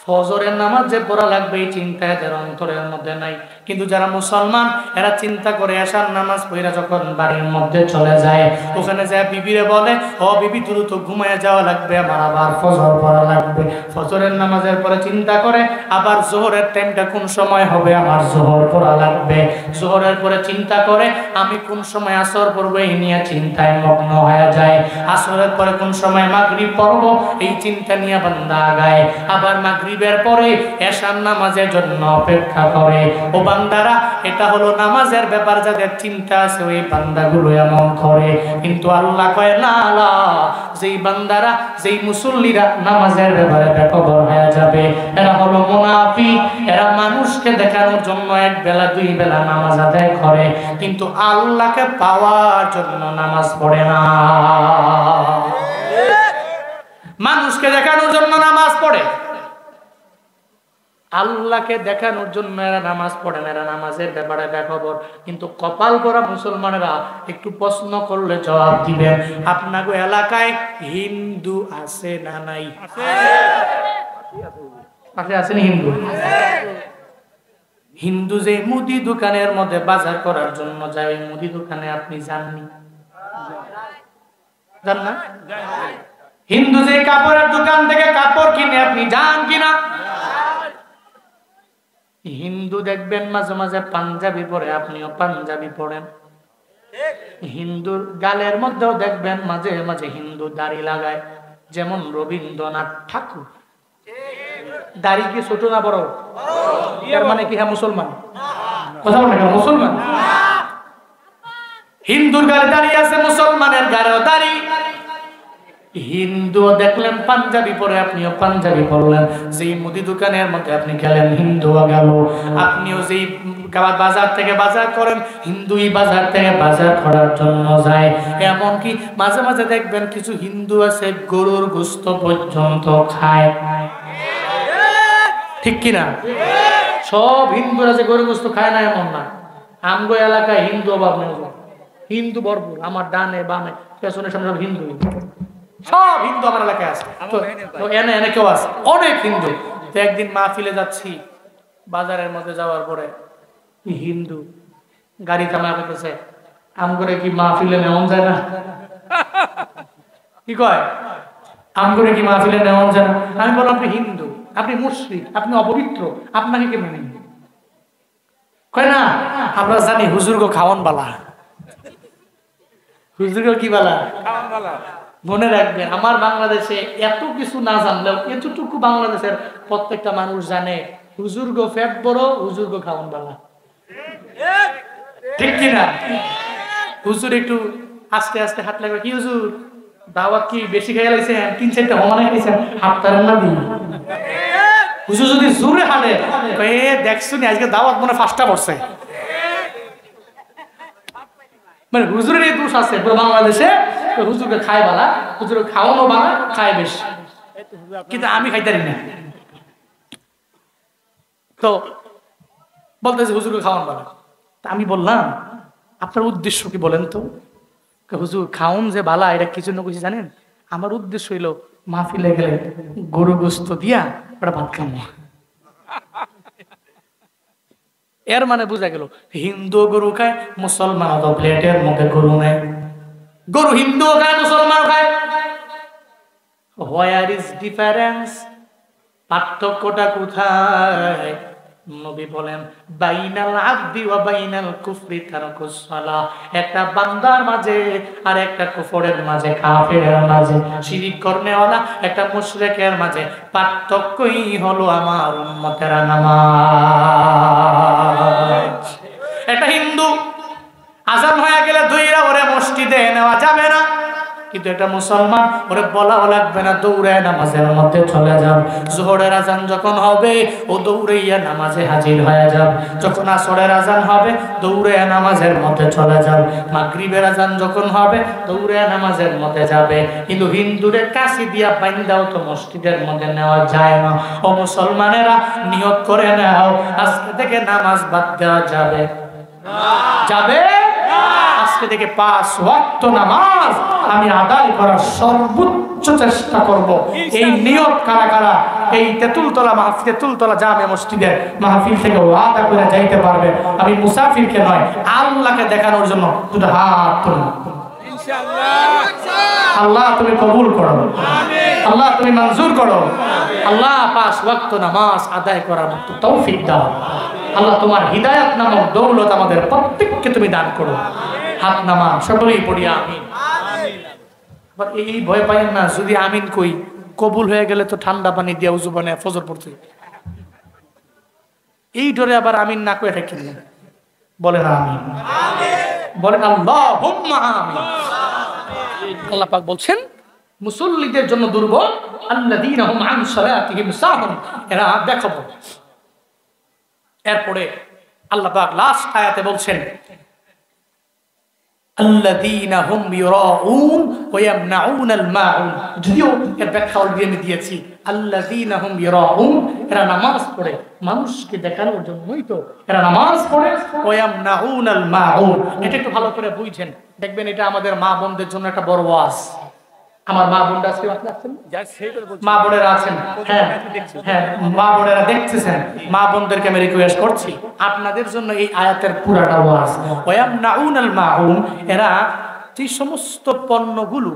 ফজরের নামাজ যে পড়া লাগবে এই চিন্তা এদের অন্তরের মধ্যে নাই। কিন্তু যারা মুসলমান এরা চিন্তা করে এশার নামাজ পড়া যখন বাড়ির মধ্যে চলে যায়, ওখানে যায় বিবিরে বলে, ও বিবি দ্রুত ঘুমায় যাওয়া লাগবে, আমার আবার ফজর পড়া লাগবে। ফজরের নামাজের পরে চিন্তা করে আবার জোহরের টাইমটা কোন সময় হবে, আমার জোহর পড়া লাগবে। জোহরের পরে চিন্তা করে আমি কোন সময় আসর পড়বো, এই নিয়ে চিন্তায় মগ্ন হয়ে যায়। আসরের পরে কোন সময় মাগরিব পড়বো, এই চিন্তা নিয়ে বান্দা আগায়। আবার মাগরিবের পরে এশার নামাজের জন্য অপেক্ষা করে। ও বান্দারা, এটা হলো নামাজের ব্যাপার, যাদের চিন্তা আছে ওই বান্দাগুলো এমন করে। কিন্তু আল্লাহ কয় না, যেই বান্দারা, যেই মুসল্লিরা নামাজের ব্যাপারে বেখবর হয়ে যাবে, এরা হলো মুনাফিক। এরা মানুষকে দেখানোর জন্য এক বেলা দুই বেলা নামাজ আদায় করে, কিন্তু আল্লাহকে পাওয়ার জন্য নামাজ পড়ে না। মানুষকে দেখানোর জন্য নামাজ পড়ে, আল্লাহকে দেখানোর জন্য এরা নামাজ পড়ে না। এরা নামাজের ব্যাপারে বেখবর। কিন্তু কপাল করা মুসলমানেরা একটু প্রশ্ন করলে জবাব দিবেন, আপনাকে এলাকায় হিন্দু আছে না নাই? আছে না হিন্দু? হিন্দু যে মুদি দোকানের মধ্যে বাজার করার জন্য যায়, ওই মুদি দোকানে আপনি যাননি? যান না? হিন্দু যে কাপড়ের দোকান থেকে কাপড় কিনে আপনি যান কিনা? হিন্দু দেখবেন মাঝে মাঝে পাঞ্জাবি পরে, আপনিও পাঞ্জাবি পরেন। হিন্দুর গালের মধ্যেও দেখবেন মাঝে মাঝে হিন্দু দাড়ি লাগায়, যেমন রবীন্দ্রনাথ ঠাকুর। দাড়ি কি ছোট না বড়? এর মানে কি হ্যাঁ মুসলমান? কথা বলেন না, মুসলমান। হিন্দুর গালে দাড়ি আছে, মুসলমানের গালেও দাড়ি। হিন্দু দেখলেন পাঞ্জাবি পরে, আপনিও পাঞ্জাবি পরলেন। যেই মুদি দোকানের মধ্যে আপনি গেলেন, হিন্দু গেল। আপনিও যেই বাজার থেকে বাজার করেন, হিন্দুই বাজার থেকে বাজার করার জন্য যায়। এমনকি মাঝে মাঝে দেখবেন কিছু হিন্দু আছে গরুর গোশত পর্যন্ত খায়। ঠিক কিনা? সব হিন্দুরা যে গরুর গোশত খায় না এমন না। আমগো এলাকায় হিন্দু অভাব নেই, হিন্দু ভরপুর। আমার ডানে বামে পেছনে সামনে সব হিন্দু, সব হিন্দু আমার এলাকায় আছে। তো এনে এনে কেউ আছে অনেক হিন্দু। তো একদিন মাহফিলে যাচ্ছি, বাজারের মধ্যে যাওয়ার পরে হিন্দু গাড়ি চালা করতেছে, আম করে কি মাহফিলে নেওয়া যায় না? কি কয়, আম করে কি মাহফিলে নেওয়া যায় না? আমি বললাম আপনি হিন্দু, আপনি মুশরিক, আপনি অপবিত্র, আপনাকে কে মেনে নিবে? কয় না, আমরা জানি হুজুরগো খাওয়ান বালা। হুজুরগো কি বালা? খাওয়ান বালা। মনে রাখবেন, আমার বাংলাদেশে এত কিছু না জানলেও এতটুকু বাংলাদেশের প্রত্যেকটা মানুষ জানে, হুজুরগো ফ্যাট বড়, হুজুরগো খাওয়ান বালা। ঠিক কিনা? হুজুর একটু আস্তে আস্তে হাত লাগবে, কি হুজুর দাওয়াত কি বেশি খেয়ে লাইছেন? 3-4টা হোমানে খাইছেন, হাত তারেন না দিন। হুজুর যদি জোরে হাঁটে, দেখছো নি আজকে দাওয়াত মনে 5টা পড়ছে। মানে হুজুরের এই দোষ আছে পুরো বাংলাদেশে। হুজুরকে খায় বালা, হুজুর খাওয়ানো বালা, খায় বেশি, কিন্তু আমি খাইতে পারি না। তো বলতেছে হুজুরকে খাওয়ান বালা। তা আমি বললাম আপনার উদ্দেশ্য কি বলেন তো? হুজুর খাওন যে বালা, এটা কিছু না কিছু জানেন? আমার উদ্দেশ্য হইলো মাহফিলে গেলে গরু গোস্ত দিয়া ওটা ভাত খামো। এর মানে বোঝা গেল হিন্দু গরু খায়, মুসলমান তো প্লেটের মধ্যে গরু নেয়। গরু হিন্দু খায়, মুসলমান খায়। Where is difference? পার্থক্যটা কোথায়? নবী বলেন বাইনাল আবদি ওয়া বাইনাল কুফরি তারকুস সালাহ, একটা বান্দার মাঝে আর একটা কুফরের মাঝে, কাফেরের মাঝে, শিরিক করনেওয়ালা একটা মুশরিকের মাঝে পার্থক্যই হলো আমার উম্মতেরা নামাজ। একটা হিন্দু আজান হয়ে গেলে দুইরা ওরে মসজিদে নেওয়া যাবে না, কিন্তু একটা মুসলমান ওরে বলাও লাগবে না, দৌড়ে নামাজের মধ্যে চলে যান। জোহরের আজান যখন হবে ও দৌড়াইয়া নামাজে হাজির হয়ে যান, যখন আসরের আজান হবে দৌড়ে নামাজের মধ্যে চলে যান, মাগরিবের আজান যখন হবে দৌড়ে নামাজের মধ্যে যাবে। কিন্তু হিন্দুরে কাশি দিয়া বাইন্দাও তো মসজিদের মধ্যে নেওয়া যায় না। ও মুসলমানেরা নিয়ত করে নাও, আজকে থেকে নামাজ বাদ দেওয়া যাবে যাবে আজকে থেকে 5 ওয়াক্ত নামাজ আমি আদায় করার সর্বোচ্চ চেষ্টা করব। এই নিয়ত কারা কারা এই তেঁতুলতলা জামে মসজিদের মাহফিল থেকে ওয়াদা করে যাইতে পারবে? আমি মুসাফিরকে নয়, আল্লাহকে দেখানোর জন্য দুটো হাত তুলুন। আল্লাহ তুমি কবুল করো, আল্লাহ তুমি মঞ্জুর করো, আল্লাহ 5 ওয়াক্ত নামাজ আদায় করার মতো তৌফিক দাও। আল্লাহ তোমার হিদায়াত নামক দৌলত আমাদের প্রত্যেককে তুমি দান করো। হাত নামা, সকলেই পড়ি আমিন। এই ভয় পাইয়েন না, যদি আমিন কই কবুল হয়ে গেলে তো ঠান্ডা পানি দিয়ে উজু বানায় ফজর পড়তে, এই ডরে আবার আমিন না করে থাকেন না। বলেন আমিন, বলেন আল্লাহুম্মা আমিন। আল্লাহ পাক বলছেন মুসল্লিদের জন্য দুর্ভোগ, আল্লাযীনা হুম আন সালাতিহিম সাহুন, এরা বেখবর। এরপরে আল্লাহ পাক লাস্ট আয়াতে বলছেন আল্লাযীনা হুম ইউরাউন ওয়া ইয়ামনাউনাল মাউন। যদিও এর ব্যাখ্যা অলরেডি দিয়েছি, আল্লাযীনা হুম ইউরাউন, এরা নামাজ পড়ে মানুষকে দেখানোর জন্যই তো এরা নামাজ পড়ে। ওয়া ইয়ামনাউনাল মাউন, এটা একটু ভালো করে বুঝেন, দেখবেন এটা আমাদের মা বোনদের জন্য একটা বড় ওয়াজ। আমার মা বোনরা আছেন, মা বোনেরা আছেন, হ্যাঁ হ্যাঁ মা বোনেরা দেখতেছেন, মা বোনদেরকে আমি রিকোয়েস্ট করছি আপনাদের জন্য এই আয়াতের পুরাটা ওয়াজ। ওয়ায়ামনাউনাল মাউন, এরা যে সমস্ত পণ্যগুলো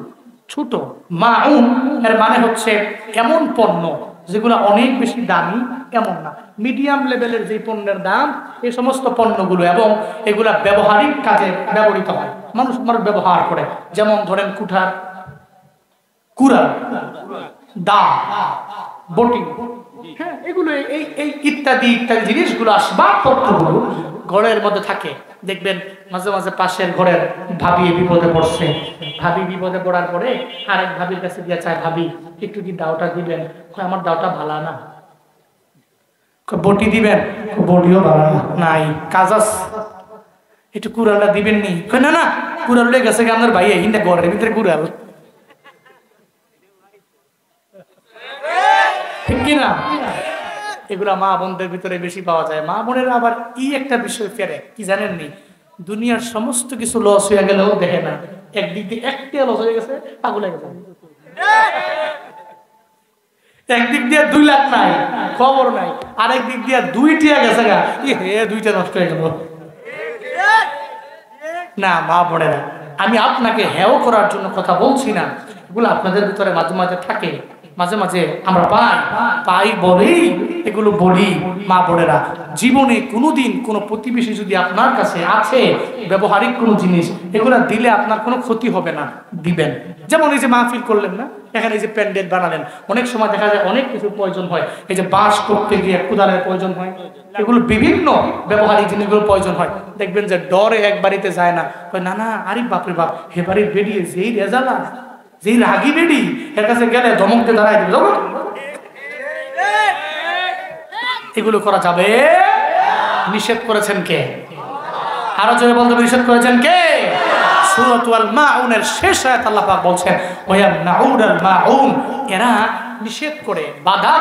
ছোট, মাউন এর মানে হচ্ছে এমন পণ্য যেগুলো অনেক বেশি দামি এমন না, মিডিয়াম লেভেলের যে পণ্যের দাম, এই সমস্ত পণ্যগুলো, এবং এগুলা ব্যবহারিক কাজে ব্যবহৃত হয়, মানুষ ব্যবহার করে। যেমন ধরেন কুঠার, কুড়াল, দা, বটি, হ্যাঁ এগুলো এই ইত্যাদি ইত্যাদি জিনিসগুলো, আসবাবপত্রগুলো ঘরের মধ্যে থাকে। দেখবেন মাঝে মাঝে পাশের ঘরের ভাবি বিপদে পড়ছে, ভাবি বিপদে পড়ার পরে আরেক ভাবির কাছে দিয়ে চায়, ভাবি একটু কি দাওটা দিবেন? আমার দাওটা ভালো না। বটি দিবেন? বটিও ভালো না, নাই কাজ আছে, একটু কুড়ালটা দিবেন নি? না না, কুড়াল লেগে গেছে আপনার ভাই, এই ঘরের ভিতরে কুড়াল, ঠিক কিনা? এগুলা মা বোনদের ভিতরে বেশি পাওয়া যায়। মা বোনেরা আবার একটা বিষয় ফেরে, কি জানেন নি? দুনিয়ার সমস্ত কিছু লস হয়ে গেলেও দেখে না, একদিক দিয়ে একটা লস হয়ে গেছে পাগল হয়ে গেছে, একদিক দিয়ে 2 লাখ নাই খবর নাই, আরেক দিক দিয়ে 2টা গেছে গা, 2টা নষ্ট হয়ে গেল। না মা বোনেরা, আমি আপনাকে হেয় করার জন্য কথা বলছি না, এগুলো আপনাদের ভিতরে মাঝে মাঝে থাকে, মাঝে মাঝে আমরা পাই বলেই এগুলো বলি। মা বোনেরা, জীবনে কোনোদিন কোনো প্রতিবেশী যদি আপনার কাছে আছে ব্যবহারিক কোনো জিনিস, এগুলো দিলে আপনার কোনো ক্ষতি হবে না, দিবেন। যেমন এই যে মাহফিল করলেন না, এখানে এই যে প্যান্ডেল বানালেন, অনেক সময় দেখা যায় অনেক কিছু প্রয়োজন হয়, এই যে বাঁশ করতে গিয়ে কুদালের প্রয়োজন হয়, এগুলো বিভিন্ন ব্যবহারিক জিনিসগুলো প্রয়োজন হয়। দেখবেন যে ডরে এক বাড়িতে যায় না, না না আরে বাপরে বাপ, হে বাড়ির বেরিয়ে যেই রেজালা, যেই রাগি বেডি, এর কাছে গেলে ধমককে দাঁড়াই দেবে। এগুলো করা যাবে? নিষেধ করেছেন কে? আরো জোরে বলতে, নিষেধ করেছেন কে? সূরাতুল মাউনের শেষ আয়াত আল্লাহ পাক বলছেন ওয়ায়ামনাউনাল মাউন, এরা নিষেধ করে, বাধা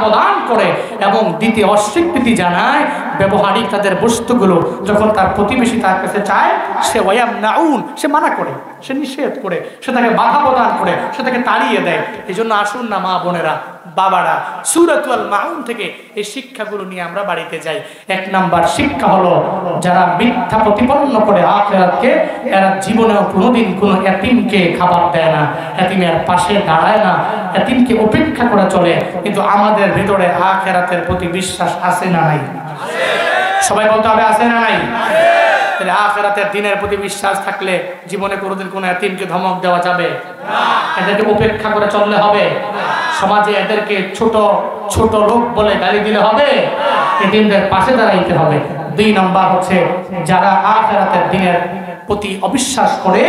প্রদান করে এবং দিতে অস্বীকৃতি জানায় ব্যবহারিক তাদের বস্তুগুলো। যখন তার প্রতিবেশী তার কাছে চায়, সে ওয়ায়ামনাউন, সে মানা করে। সে নিষেধ করে, সে তাকে বাধা প্রদান করে, সে তাকে তাড়িয়ে দেয়। এই জন্য আসুন না মা বোনেরা, বাবারা, সূরাতুল মাউন থেকে এই শিক্ষাগুলো নিয়ে আমরা বাড়িতে যাই। 1 নাম্বার শিক্ষা হলো, যারা মিথ্যা প্রতিপন্ন করে আখিরাতকে, এরা জীবনেও কোনোদিন কোনো এতিমকে খাবার দেয় না, এতিমের পাশে দাঁড়ায় না, এতিমকে উপেক্ষা করে চলে। কিন্তু আমাদের ভিতরে আখিরাতের প্রতি বিশ্বাস আছে না নাই? সবাই বলতে হবে আছে না নাই? তাহলে আখিরাতের দিনের প্রতি বিশ্বাস থাকলে জীবনে কোনোদিন কোনো এতিমকে ধমক দেওয়া যাবে না, এদেরকে উপেক্ষা করে চললে হবে, সমাজে এদেরকে ছোট ছোট লোক বলে গালি দিলে হবে, এতিমদের পাশে দাঁড়াইতে হবে। 2 নম্বর হচ্ছে, যারা আখিরাতের দিনের প্রতি অবিশ্বাস করে,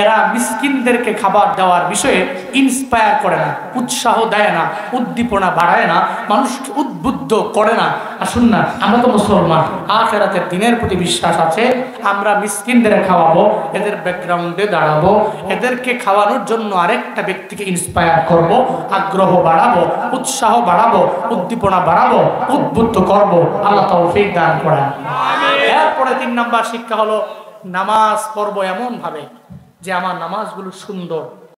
এরা মিসকিনদেরকে খাবার দেওয়ার বিষয়ে ইন্সপায়ার করে না, উৎসাহ দেয় না, উদ্দীপনা বাড়ায় না, মানুষকে উদ্বুদ্ধ করে না। আসুন না, আমরা তো মুসলমান, আখিরাতের দিনের প্রতি বিশ্বাস আছে, আমরা মিসকিনদের খাওয়াবো, এদের ব্যাকগ্রাউন্ডে দাঁড়াবো, এদেরকে খাওয়ানোর জন্য আরেকটা ব্যক্তিকে ইন্সপায়ার করব, আগ্রহ বাড়াবো, উৎসাহ বাড়াবো, উদ্দীপনা বাড়াবো, উদ্বুদ্ধ করব। আল্লাহ তৌফিক দান করেন। এরপরে 3 নম্বর শিক্ষা হলো, নামাজ পড়বো এমন ভাবে যে আমার নামাজগুলো সুন্দর,